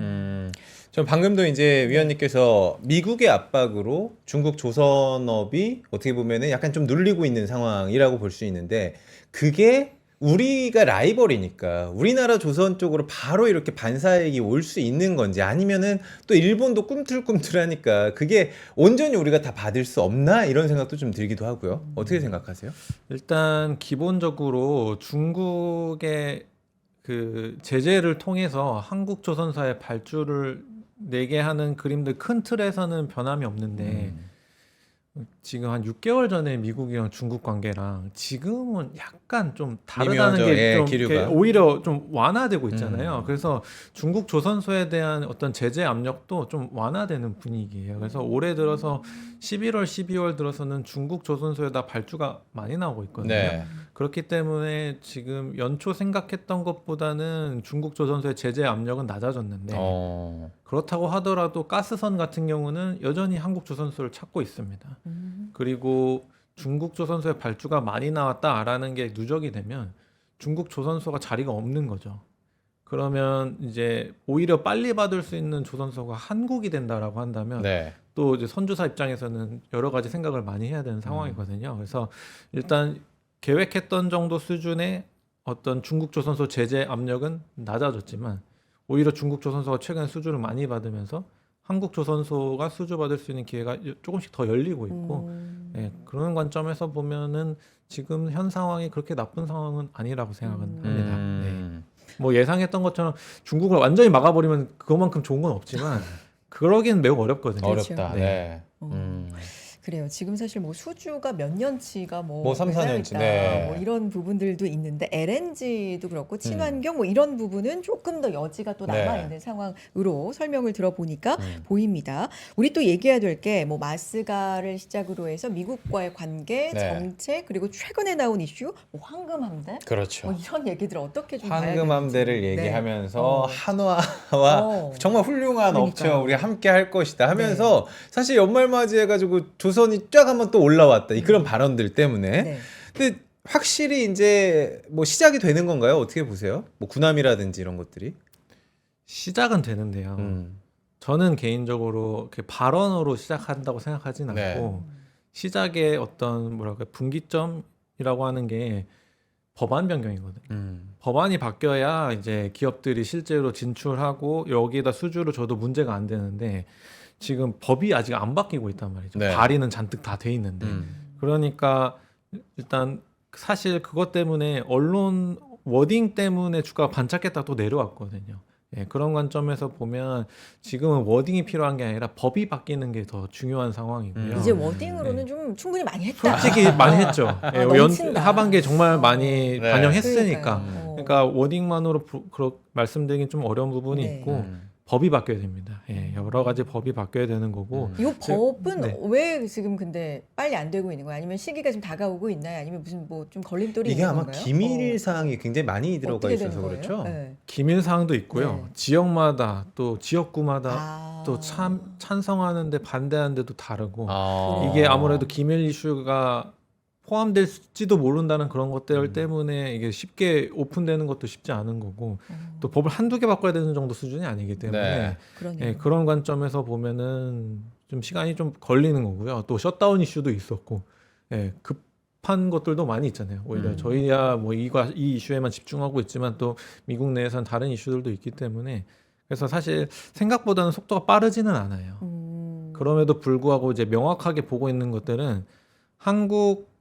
Speaker 1: 전 방금도 이제 위원님께서 미국의 압박으로 중국 조선업이 어떻게 보면은 약간 좀 눌리고 있는 상황이라고 볼 수 있는데 그게 우리가 라이벌이니까 우리나라 조선 쪽으로 바로 이렇게 반사액이 올 수 있는 건지 아니면은 또 일본도 꿈틀꿈틀하니까 그게 온전히 우리가 다 받을 수 없나 이런 생각도 좀 들기도 하고요. 어떻게 생각하세요?
Speaker 4: 일단 기본적으로 중국의 그 제재를 통해서 한국 조선사의 발주를 내게 하는 그림들 큰 틀에서는 변함이 없는데 지금 한 6개월 전에 미국이랑 중국 관계랑 지금은 약간 좀 다르다는
Speaker 1: 미묘하죠.
Speaker 4: 게
Speaker 1: 예,
Speaker 4: 좀
Speaker 1: 기류가.
Speaker 4: 오히려 좀 완화되고 있잖아요. 그래서 중국 조선소에 대한 어떤 제재 압력도 좀 완화되는 분위기예요. 그래서 올해 들어서 11월, 12월 들어서는 중국 조선소에다 발주가 많이 나오고 있거든요.
Speaker 1: 네.
Speaker 4: 그렇기 때문에 지금 연초 생각했던 것보다는 중국 조선소의 제재 압력은 낮아졌는데 그렇다고 하더라도 가스선 같은 경우는 여전히 한국 조선소를 찾고 있습니다. 그리고 중국 조선소의 발주가 많이 나왔다라는 게 누적이 되면 중국 조선소가 자리가 없는 거죠. 그러면 이제 오히려 빨리 받을 수 있는 조선소가 한국이 된다라고 한다면
Speaker 1: 네.
Speaker 4: 또 이제 선주사 입장에서는 여러 가지 생각을 많이 해야 되는 상황이거든요. 그래서 일단 계획했던 정도 수준의 어떤 중국 조선소 제재 압력은 낮아졌지만 오히려 중국 조선소가 최근에 수주를 많이 받으면서 한국 조선소가 수주 받을 수 있는 기회가 조금씩 더 열리고 있고 예, 그런 관점에서 보면은 지금 현 상황이 그렇게 나쁜 상황은 아니라고 생각은 합니다. 네. 뭐 예상했던 것처럼 중국을 완전히 막아버리면 그것만큼 좋은 건 없지만 그러기는 매우 어렵거든요.
Speaker 1: 어렵다.
Speaker 4: 네.
Speaker 1: 네.
Speaker 2: 그래요. 지금 사실 뭐 수주가 몇 년치가
Speaker 1: 뭐 3, 4년치,
Speaker 2: 쌓여있다,
Speaker 1: 네.
Speaker 2: 뭐 이런 부분들도 있는데 LNG도 그렇고 친환경 뭐 이런 부분은 조금 더 여지가 또 남아 있는 상황으로 설명을 들어보니까 보입니다. 우리 또 얘기해야 될 게 뭐 마스가를 시작으로 해서 미국과의 관계,
Speaker 1: 네.
Speaker 2: 정책 그리고 최근에 나온 이슈 뭐 황금 함대
Speaker 1: 그렇죠.
Speaker 2: 뭐 이런 얘기들 어떻게 좀 봐야
Speaker 1: 황금 함대를
Speaker 2: 되는지. 네.
Speaker 1: 얘기하면서 한화와 정말 훌륭한
Speaker 2: 그러니까요.
Speaker 1: 업체와 우리 함께 할 것이다 하면서 사실 연말 맞이해가지고 조선이 쫙 한번 또 올라왔다. 그런 발언들 때문에.
Speaker 2: 네.
Speaker 1: 근데 확실히 이제 뭐 시작이 되는 건가요? 어떻게 보세요? 뭐 군함이라든지 이런 것들이?
Speaker 4: 시작은 되는데요. 저는 개인적으로 이렇게 발언으로 시작한다고 생각하진 않고
Speaker 1: 네.
Speaker 4: 시작의 어떤 뭐랄까 분기점이라고 하는 게 법안 변경이거든요. 법안이 바뀌어야 이제 기업들이 실제로 진출하고 여기에다 수주를 줘도 문제가 안 되는데 지금 법이 아직 안 바뀌고 있단 말이죠.
Speaker 1: 네.
Speaker 4: 발의는 잔뜩 다 돼 있는데 그러니까 일단 사실 그것 때문에 언론 워딩 때문에 주가가 반짝했다 또 내려왔거든요. 예, 그런 관점에서 보면 지금은 워딩이 필요한 게 아니라 법이 바뀌는 게 더 중요한 상황이고요.
Speaker 2: 이제 워딩으로는 좀 충분히 많이 했다.
Speaker 4: 솔직히 많이 했죠. 예,
Speaker 2: 넘친다.
Speaker 4: 하반기에 정말 많이
Speaker 1: 네.
Speaker 4: 반영했으니까.
Speaker 2: 그러니까요.
Speaker 4: 그러니까 워딩만으로 말씀드리긴 좀 어려운 부분이
Speaker 2: 네.
Speaker 4: 있고 법이 바뀌어야 됩니다. 예, 여러 가지 법이 바뀌어야 되는 거고.
Speaker 2: 이 법은
Speaker 4: 네.
Speaker 2: 왜 지금 근데 빨리 안 되고 있는 거예요? 아니면 시기가 좀 다가오고 있나요? 아니면 무슨 뭐 좀 걸림돌이
Speaker 1: 이게
Speaker 2: 있는
Speaker 1: 아마
Speaker 2: 건가요?
Speaker 1: 기밀 사항이 굉장히 많이 들어가
Speaker 2: 어떻게 되는
Speaker 1: 있어서
Speaker 2: 거예요?
Speaker 1: 그렇죠.
Speaker 2: 네.
Speaker 4: 기밀 사항도 있고요.
Speaker 2: 네.
Speaker 4: 지역마다 또 지역구마다
Speaker 2: 아.
Speaker 4: 또 찬성하는데 반대하는데도 다르고
Speaker 1: 아.
Speaker 4: 이게 아무래도 기밀 이슈가 포함될지도 모른다는 그런 것들 때문에 이게 쉽게 오픈되는 것도 쉽지 않은 거고 또 법을 한두 개 바꿔야 되는 정도 수준이 아니기 때문에
Speaker 1: 네.
Speaker 2: 그러네요.
Speaker 4: 예, 그런 관점에서 보면은 좀 시간이 좀 걸리는 거고요. 또 셧다운 이슈도 있었고 예, 급한 것들도 많이 있잖아요. 오히려 저희야 뭐 이 이슈에만 집중하고 있지만 또 미국 내에선 다른 이슈들도 있기 때문에 그래서 사실 생각보다는 속도가 빠르지는 않아요. 그럼에도 불구하고 이제 명확하게 보고 있는 것들은 한국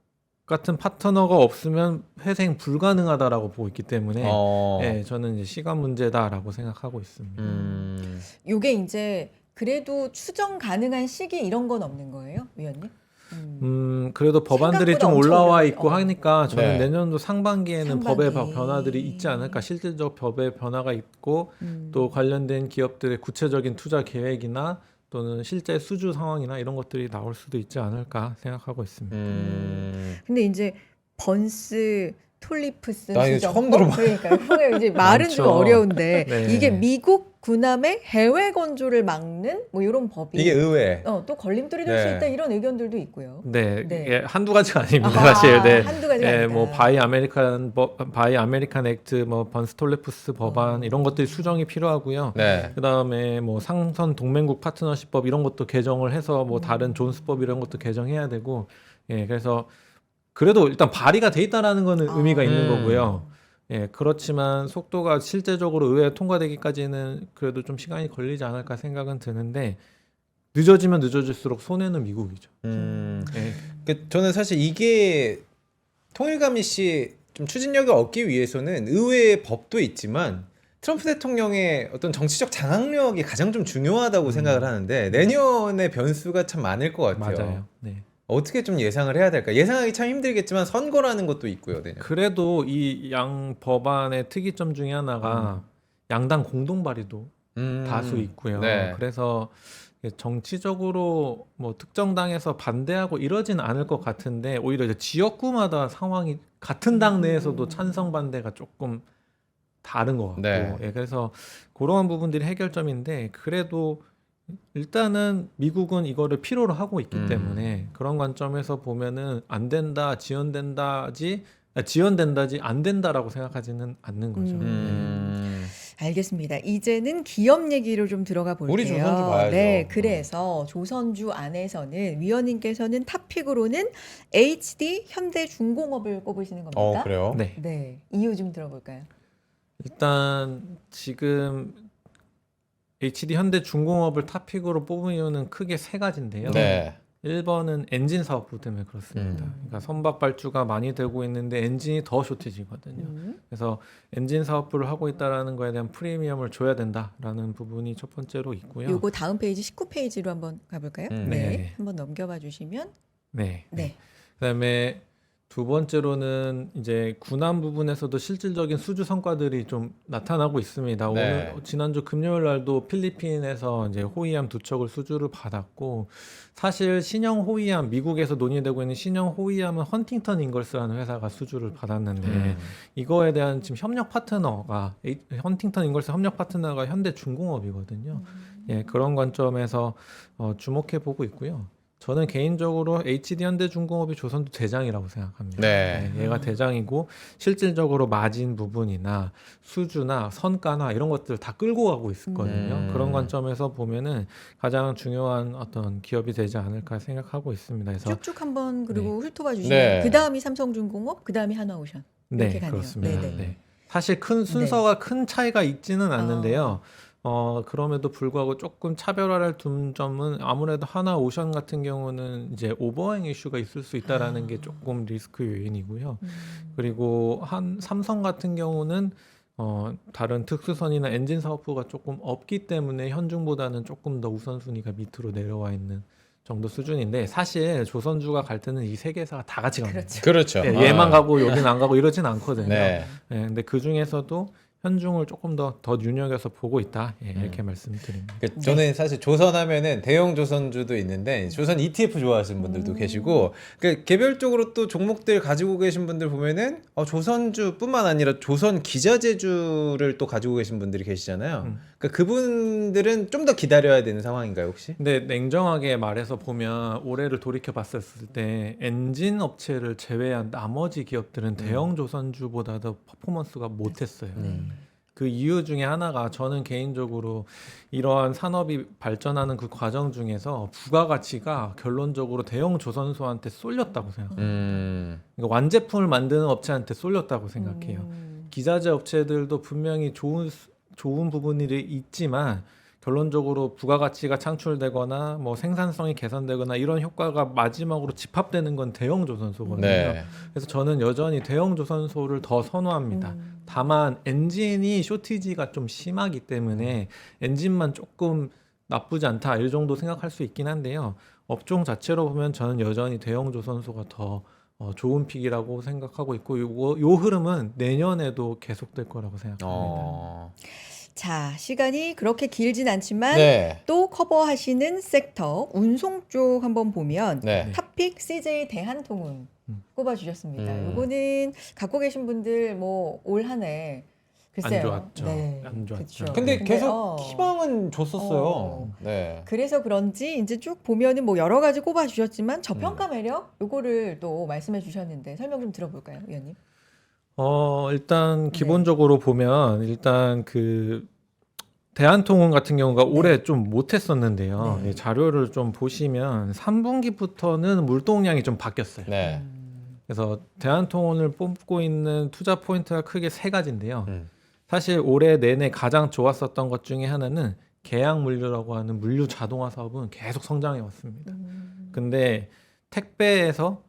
Speaker 4: 같은 파트너가 없으면 회생 불가능하다라고 보고 있기 때문에 예, 저는 이제 시간 문제다라고 생각하고 있습니다.
Speaker 2: 요게 이제 그래도 추정 가능한 시기 이런 건 없는 거예요, 위원님?
Speaker 4: 그래도 법안들이
Speaker 2: 생각보다
Speaker 4: 좀
Speaker 2: 엄청
Speaker 4: 올라와
Speaker 2: 어려워요.
Speaker 4: 있고 하니까 저는
Speaker 1: 네.
Speaker 4: 내년도 상반기에는 법의
Speaker 2: 상반기.
Speaker 4: 변화들이 있지 않을까, 실질적 법의 변화가 있고 또 관련된 기업들의 구체적인 투자 계획이나 또는 실제 수주 상황이나 이런 것들이 나올 수도 있지 않을까 생각하고 있습니다.
Speaker 2: 근데 이제 번스 톨리프슨
Speaker 1: 나 이거
Speaker 2: 수정.
Speaker 1: 처음 들어봐.
Speaker 2: 그러니까요. 그게 이제 말은 좀
Speaker 4: 많죠.
Speaker 2: 어려운데
Speaker 4: 네.
Speaker 2: 이게 미국 군함의 해외 건조를 막는 뭐 이런 법이
Speaker 1: 이게 의외.
Speaker 2: 또 걸림돌이 될 수
Speaker 1: 네.
Speaker 2: 있다 이런 의견들도 있고요.
Speaker 4: 네,
Speaker 2: 네.
Speaker 4: 예, 한두 가지가 아닙니다.
Speaker 2: 아하,
Speaker 4: 사실. 네.
Speaker 2: 한두 가지가
Speaker 4: 예,
Speaker 2: 아니다.
Speaker 4: 뭐 바이 아메리칸 액트, 뭐 번스톨레프스 법안 이런 것들이 수정이 필요하고요.
Speaker 1: 네.
Speaker 4: 그다음에 뭐 상선 동맹국 파트너십법 이런 것도 개정을 해서 뭐 다른 존스법 이런 것도 개정해야 되고 예, 그래서 그래도 일단 발의가 돼 있다라는 거는 의미가 있는 거고요. 예, 그렇지만 속도가 실제적으로 의회에 통과되기까지는 그래도 좀 시간이 걸리지 않을까 생각은 드는데 늦어지면 늦어질수록 손해는 미국이죠. 예.
Speaker 1: 저는 사실 이게 통일감이 씨 좀 추진력을 얻기 위해서는 의외의 법도 있지만 트럼프 대통령의 어떤 정치적 장악력이 가장 좀 중요하다고 생각을 하는데 내년에 변수가 참 많을 것 같아요.
Speaker 4: 맞아요. 네.
Speaker 1: 어떻게 좀 예상을 해야 될까? 예상하기 참 힘들겠지만 선거라는 것도 있고요. 내년.
Speaker 4: 그래도 이 양 법안의 특이점 중에 하나가 양당 공동 발의도 다수 있고요.
Speaker 1: 네.
Speaker 4: 그래서 정치적으로 뭐 특정 당에서 반대하고 이러진 않을 것 같은데 오히려 이제 지역구마다 상황이 같은 당 내에서도 찬성 반대가 조금 다른 것 같고
Speaker 1: 네.
Speaker 4: 예, 그래서 그러한 부분들이 해결점인데 그래도 일단은 미국은 이거를 필요로 하고 있기 때문에 그런 관점에서 보면은 안 된다 지연된다지 안 된다라고 생각하지는 않는 거죠.
Speaker 2: 알겠습니다. 이제는 기업 얘기로 좀 들어가 볼게요.
Speaker 1: 우리 조선주 봐야죠.
Speaker 2: 네, 그래서 조선주 안에서는 위원님께서는 탑픽으로는 HD 현대중공업을 꼽으시는 겁니까?
Speaker 1: 그래요?
Speaker 4: 네.
Speaker 2: 네, 이유 좀 들어볼까요?
Speaker 4: 일단 지금 HD 현대중공업을 탑픽으로 뽑은 이유는 크게 세 가지인데요.
Speaker 1: 네.
Speaker 4: 1번은 엔진 사업부 때문에 그렇습니다. 그러니까 선박 발주가 많이 되고 있는데 엔진이 더 쇼티지거든요. 그래서 엔진 사업부를 하고 있다라는 거에 대한 프리미엄을 줘야 된다라는 부분이 첫 번째로 있고요.
Speaker 2: 요거 다음 페이지 19페이지로 한번 가볼까요? 네.
Speaker 4: 네.
Speaker 2: 한번 넘겨봐 주시면
Speaker 4: 네.
Speaker 2: 네.
Speaker 4: 그다음에 두 번째로는 이제 군함 부분에서도 실질적인 수주 성과들이 좀 나타나고 있습니다.
Speaker 1: 네.
Speaker 4: 오늘 지난주 금요일 날도 필리핀에서 이제 호위함 두 척을 수주를 받았고 사실 신형 호위함 미국에서 논의되고 있는 신형 호위함은 헌팅턴 잉걸스라는 회사가 수주를 받았는데 이거에 대한 지금 협력 파트너가 헌팅턴 잉걸스 협력 파트너가 현대중공업이거든요. 예, 그런 관점에서 주목해 보고 있고요. 저는 개인적으로 HD 현대중공업이 조선도 대장이라고 생각합니다.
Speaker 1: 네.
Speaker 4: 네, 얘가 대장이고 실질적으로 마진 부분이나 수주나 선가나 이런 것들 다 끌고 가고 있거든요. 그런 관점에서 보면은 가장 중요한 어떤 기업이 되지 않을까 생각하고 있습니다. 그래서
Speaker 2: 쭉쭉 한번 그리고 훑어봐 주시면
Speaker 1: 네.
Speaker 2: 그 다음이 삼성중공업, 그 다음이 한화오션 이렇게
Speaker 4: 네,
Speaker 2: 가네요.
Speaker 4: 그렇습니다.
Speaker 2: 네네.
Speaker 4: 네. 사실 큰 순서가 큰 차이가 있지는 않는데요. 그럼에도 불구하고 조금 차별화를 둔 점은 아무래도 하나 오션 같은 경우는 이제 오버행 이슈가 있을 수 있다라는 게 조금 리스크 요인이고요. 그리고 삼성 같은 경우는 다른 특수선이나 엔진 사업부가 조금 없기 때문에 현중보다는 조금 더 우선순위가 밑으로 내려와 있는 정도 수준인데 사실 조선주가 갈 때는 이 세 개사가 다 같이 갑니다.
Speaker 2: 그렇죠.
Speaker 1: 그렇죠.
Speaker 4: 예, 얘만 가고 여기는 안 가고 이러진 않거든요.
Speaker 1: 네.
Speaker 4: 예, 근데 그 중에서도 현중을 조금 더 눈여겨서 보고 있다. 예, 이렇게 말씀드립니다.
Speaker 1: 저는 사실 조선 하면은 대형 조선주도 있는데 조선 ETF 좋아하시는 분들도 계시고 개별적으로 또 종목들 가지고 계신 분들 보면은 조선주뿐만 아니라 조선 기자재주를 또 가지고 계신 분들이 계시잖아요. 그러니까 그분들은 좀 더 기다려야 되는 상황인가요, 혹시?
Speaker 4: 근데 냉정하게 말해서 보면 올해를 돌이켜 봤을 때 엔진 업체를 제외한 나머지 기업들은 대형 조선주보다도 퍼포먼스가 못했어요. 그 이유 중에 하나가 저는 개인적으로 이러한 산업이 발전하는 그 과정 중에서 부가가치가 결론적으로 대형 조선소한테 쏠렸다고 생각합니다. 그러니까 완제품을 만드는 업체한테 쏠렸다고 생각해요. 기자재 업체들도 분명히 좋은 부분이 있지만 결론적으로 부가가치가 창출되거나 뭐 생산성이 개선되거나 이런 효과가 마지막으로 집합되는 건 대형 조선소거든요.
Speaker 1: 네.
Speaker 4: 그래서 저는 여전히 대형 조선소를 더 선호합니다. 다만 엔진이 쇼티지가 좀 심하기 때문에 엔진만 조금 나쁘지 않다 이 정도 생각할 수 있긴 한데요. 업종 자체로 보면 저는 여전히 대형 조선소가 더 좋은 픽이라고 생각하고 있고 요 흐름은 내년에도 계속될 거라고 생각합니다.
Speaker 2: 자, 시간이 그렇게 길진 않지만
Speaker 1: 네.
Speaker 2: 또 커버하시는 섹터 운송 쪽 한번 보면
Speaker 1: 네.
Speaker 2: 탑픽 CJ 대한통운 꼽아주셨습니다.
Speaker 1: 음.
Speaker 2: 요거는 갖고 계신 분들 뭐 올 한해 글쎄요.
Speaker 4: 안 좋았죠.
Speaker 2: 네.
Speaker 4: 안 좋았죠.
Speaker 2: 그쵸.
Speaker 1: 근데 계속
Speaker 2: 어.
Speaker 1: 희망은 줬었어요. 네.
Speaker 2: 그래서 그런지 이제 쭉 보면은 뭐 여러 가지 꼽아주셨지만 저평가 매력 요거를 또 말씀해 주셨는데 설명 좀 들어볼까요, 위원님?
Speaker 4: 일단 기본적으로 보면 일단 그 대한통운 같은 경우가 올해 좀 못했었는데요. 예, 자료를 좀 보시면 3분기부터는 물동량이 좀 바뀌었어요.
Speaker 1: 네.
Speaker 4: 그래서 대한통운을 뽑고 있는 투자 포인트가 크게 세 가지인데요. 사실 올해 내내 가장 좋았었던 것 중에 하나는 계약 물류라고 하는 물류 자동화 사업은 계속 성장해 왔습니다. 근데 택배에서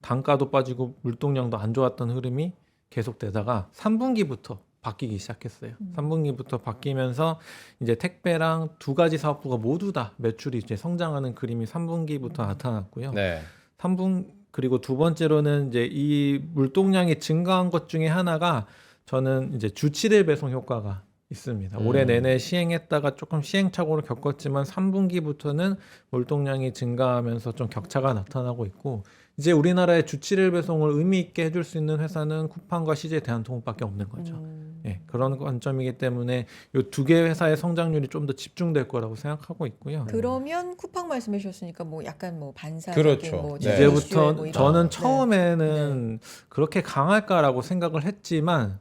Speaker 4: 단가도 빠지고 물동량도 안 좋았던 흐름이 계속되다가 3분기부터 바뀌기 시작했어요. 3분기부터 바뀌면서 이제 택배랑 두 가지 사업부가 모두 다 매출이 이제 성장하는 그림이 3분기부터 나타났고요.
Speaker 1: 네.
Speaker 4: 3분 그리고 두 번째로는 이제 이 물동량이 증가한 것 중에 하나가 저는 이제 주 7일 배송 효과가 있습니다. 올해 내내 시행했다가 조금 시행착오를 겪었지만 3분기부터는 물동량이 증가하면서 좀 격차가 나타나고 있고 이제 우리나라의 주 7일 배송을 의미 있게 해줄 수 있는 회사는 쿠팡과 CJ 대한통운밖에 없는 거죠. 예, 그런 관점이기 때문에 이 두 개 회사의 성장률이 좀 더 집중될 거라고 생각하고 있고요.
Speaker 2: 그러면 쿠팡 말씀해 주셨으니까 뭐 약간 뭐 반사적인
Speaker 1: 그렇죠.
Speaker 2: 뭐
Speaker 1: 네.
Speaker 4: 이제부터
Speaker 2: 뭐 이런
Speaker 4: 저는
Speaker 2: 네.
Speaker 4: 처음에는 그렇게 강할까라고 생각을 했지만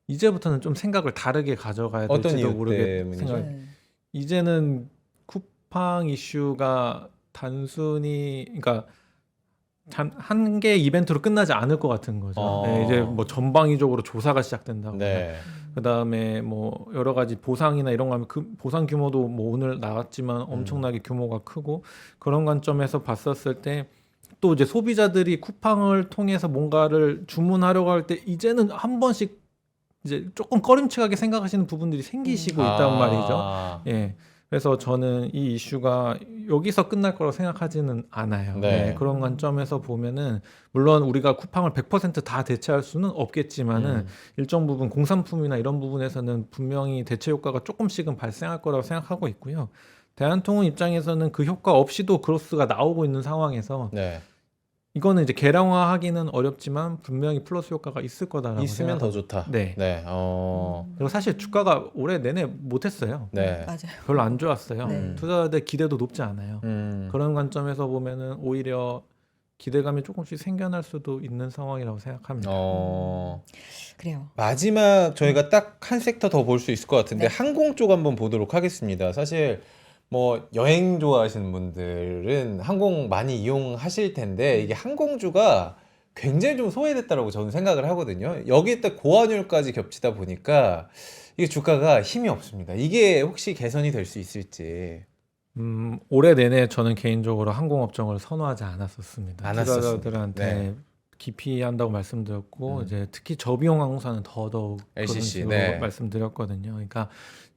Speaker 4: 이제부터는 좀 생각을 다르게 가져가야
Speaker 1: 어떤
Speaker 4: 될지도
Speaker 1: 이유
Speaker 4: 모르게
Speaker 1: 때문이죠?
Speaker 4: 생각.
Speaker 2: 네.
Speaker 4: 이제는 쿠팡 이슈가 단순히 그러니까 한 개의 이벤트로 끝나지 않을 것 같은 거죠. 네, 이제 뭐 전방위적으로 조사가 시작된다고.
Speaker 1: 네.
Speaker 4: 그다음에 뭐 여러 가지 보상이나 이런 거 하면 그 보상 규모도 뭐 오늘 나왔지만 엄청나게 규모가 크고 그런 관점에서 봤었을 때 또 이제 소비자들이 쿠팡을 통해서 뭔가를 주문하려고 할 때 이제는 한 번씩 이제 조금 꺼림칙하게 생각하시는 부분들이 생기시고 있단 말이죠. 예. 그래서 저는 이 이슈가 여기서 끝날 거라고 생각하지는 않아요.
Speaker 1: 네.
Speaker 4: 네, 그런 관점에서 보면은 물론 우리가 쿠팡을 100%다 대체할 수는 없겠지만은 일정 부분 공산품이나 이런 부분에서는 분명히 대체 효과가 조금씩은 발생할 거라고 생각하고 있고요. 대한통운 입장에서는 그 효과 없이도 그로스가 나오고 있는 상황에서
Speaker 1: 네.
Speaker 4: 이거는 이제 계량화하기는 어렵지만 분명히 플러스 효과가 있을 거다라고
Speaker 1: 있으면 더
Speaker 4: 생각합니다.
Speaker 1: 좋다.
Speaker 4: 네.
Speaker 1: 네.
Speaker 4: 그리고 사실 주가가 올해 내내 못했어요.
Speaker 1: 네.
Speaker 2: 맞아요.
Speaker 4: 별로 안 좋았어요.
Speaker 2: 네.
Speaker 4: 투자자들 기대도 높지 않아요.
Speaker 1: 음.
Speaker 4: 그런 관점에서 보면은 오히려 기대감이 조금씩 생겨날 수도 있는 상황이라고 생각합니다.
Speaker 2: 그래요.
Speaker 1: 마지막 저희가 딱 한 섹터 더 볼 수 있을 것 같은데
Speaker 2: 네.
Speaker 1: 항공 쪽 한번 보도록 하겠습니다. 사실 뭐 여행 좋아하시는 분들은 항공 많이 이용하실 텐데 이게 항공주가 굉장히 좀 소외됐다라고 저는 생각을 하거든요. 여기에 딱 고환율까지 겹치다 보니까 이게 주가가 힘이 없습니다. 이게 혹시 개선이 될 수 있을지.
Speaker 4: 올해 내내 저는 개인적으로 항공업종을 선호하지 않았었습니다.
Speaker 1: 않았었습니다.
Speaker 4: 투자자들한테
Speaker 1: 네.
Speaker 4: 기피한다고 말씀드렸고 이제 특히 저비용 항공사는 더더욱 그런
Speaker 1: LCC,
Speaker 4: 식으로
Speaker 1: 네.
Speaker 4: 말씀드렸거든요. 그러니까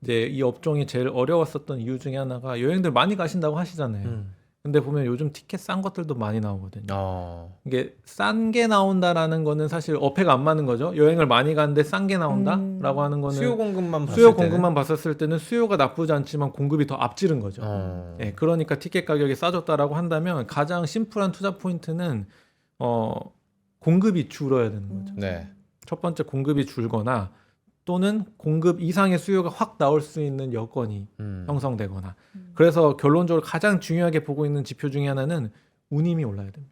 Speaker 4: 이제 이 업종이 제일 어려웠었던 이유 중에 하나가 여행들 많이 가신다고 하시잖아요. 근데 보면 요즘 티켓 싼 것들도 많이 나오거든요. 이게 싼 게 나온다라는 거는 사실 어폐가 안 맞는 거죠. 여행을 많이 가는데 싼 게 나온다라고 하는 거는
Speaker 1: 수요 공급만 봤을
Speaker 4: 수요
Speaker 1: 때는?
Speaker 4: 공급만 봤었을 때는 수요가 나쁘지 않지만 공급이 더 앞지른 거죠. 네, 그러니까 티켓 가격이 싸졌다라고 한다면 가장 심플한 투자 포인트는 공급이 줄어야 되는 거죠.
Speaker 1: 네.
Speaker 4: 첫 번째 공급이 줄거나 또는 공급 이상의 수요가 확 나올 수 있는 여건이 형성되거나. 그래서 결론적으로 가장 중요하게 보고 있는 지표 중에 하나는 운임이 올라야 됩니다.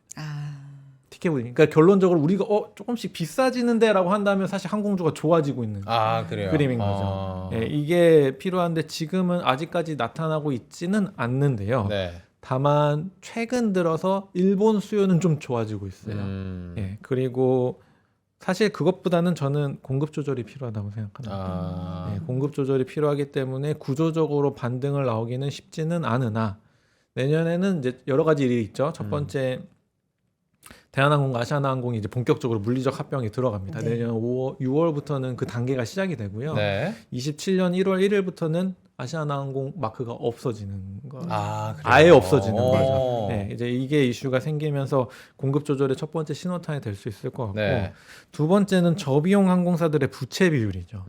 Speaker 4: 티켓 운임. 그러니까 결론적으로 우리가 조금씩 비싸지는데라고 한다면 사실 항공주가 좋아지고 있는
Speaker 1: 그래요.
Speaker 4: 그림인 거죠. 예, 이게 필요한데 지금은 아직까지 나타나고 있지는 않는데요.
Speaker 1: 네.
Speaker 4: 다만 최근 들어서 일본 수요는 좀 좋아지고 있어요. 예, 그리고 사실 그것보다는 저는 공급 조절이 필요하다고 생각합니다. 예, 공급 조절이 필요하기 때문에 구조적으로 반등을 나오기는 쉽지는 않으나 내년에는 이제 여러 가지 일이 있죠. 첫 번째 대한항공과 아시아나항공이 이제 본격적으로 물리적 합병에 들어갑니다.
Speaker 2: 네.
Speaker 4: 내년 6월부터는 그 단계가 시작이 되고요.
Speaker 1: 네.
Speaker 4: 27년 1월 1일부터는 아시아나항공 마크가 없어지는 거.
Speaker 1: 그래요?
Speaker 4: 아예 없어지는
Speaker 1: 오.
Speaker 4: 거죠. 네, 이제 이게 이슈가 생기면서 공급 조절의 첫 번째 신호탄이 될 수 있을 것 같고
Speaker 1: 네.
Speaker 4: 두 번째는 저비용 항공사들의 부채 비율이죠.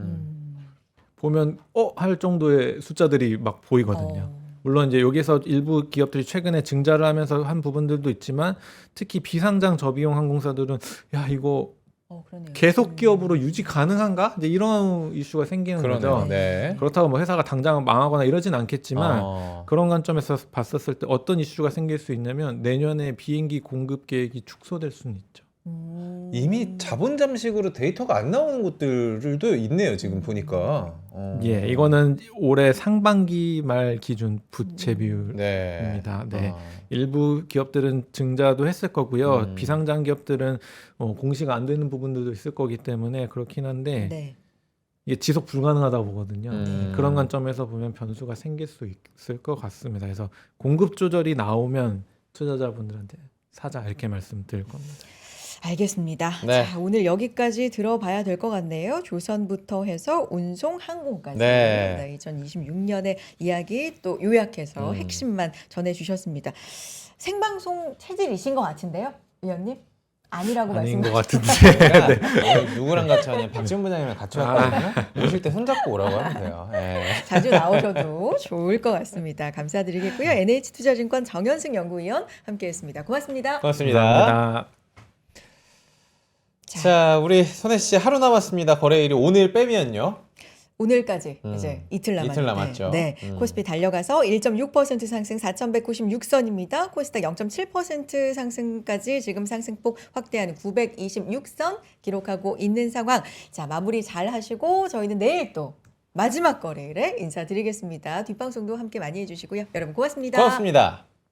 Speaker 4: 보면 할 정도의 숫자들이 막 보이거든요. 물론 이제 여기서 일부 기업들이 최근에 증자를 하면서 한 부분들도 있지만 특히 비상장 저비용 항공사들은 야 이거
Speaker 2: 그러네요.
Speaker 4: 계속 기업으로 유지 가능한가? 이제 이런 이슈가 생기는
Speaker 1: 그러네요.
Speaker 4: 거죠.
Speaker 1: 네.
Speaker 4: 그렇다고 뭐 회사가 당장 망하거나 이러진 않겠지만 그런 관점에서 봤었을 때 어떤 이슈가 생길 수 있냐면 내년에 비행기 공급 계획이 축소될 수는 있죠.
Speaker 1: 이미 자본 잠식으로 데이터가 안 나오는 곳들도 있네요. 지금 보니까.
Speaker 4: 예, 이거는 올해 상반기 말 기준 부채 비율입니다.
Speaker 1: 네.
Speaker 4: 네. 일부 기업들은 증자도 했을 거고요. 비상장 기업들은 공시가 안 되는 부분들도 있을 거기 때문에 그렇긴 한데
Speaker 2: 네.
Speaker 4: 이게 지속 불가능하다고 보거든요.
Speaker 1: 음.
Speaker 4: 그런 관점에서 보면 변수가 생길 수 있을 것 같습니다. 그래서 공급 조절이 나오면 투자자분들한테 사자 이렇게 말씀드릴 겁니다.
Speaker 2: 알겠습니다.
Speaker 1: 네.
Speaker 2: 자, 오늘 여기까지 들어봐야 될 것 같네요. 조선부터 해서 운송, 항공까지.
Speaker 1: 네.
Speaker 2: 2026년의 이야기 또 요약해서 핵심만 전해주셨습니다. 생방송 체질이신 것 같은데요, 위원님? 아니라고
Speaker 4: 아닌 것
Speaker 2: 말씀하셨어요.
Speaker 4: 같은데.
Speaker 1: 오늘 누구랑 같이 하냐? 박지훈 부장님이랑 같이 왔거든요. 오실 때 손잡고 오라고 하면 돼요. 예.
Speaker 2: 자주 나오셔도 좋을 것 같습니다. 감사드리겠고요. NH투자증권 정현승 연구위원 함께했습니다. 고맙습니다.
Speaker 1: 고맙습니다.
Speaker 4: 감사합니다.
Speaker 1: 자, 우리 손혜 씨 하루 남았습니다. 거래일이 오늘 빼면요.
Speaker 2: 오늘까지 이제 이틀 남았는데
Speaker 1: 이틀 남았죠.
Speaker 2: 네, 코스피 달려가서 1.6% 상승 4,196선입니다. 코스닥 0.7% 상승까지 지금 상승폭 확대하는 926선 기록하고 있는 상황. 자, 마무리 잘 하시고 저희는 내일 또 마지막 거래일에 인사드리겠습니다. 뒷방송도 함께 많이 해주시고요. 여러분 고맙습니다.
Speaker 1: 고맙습니다.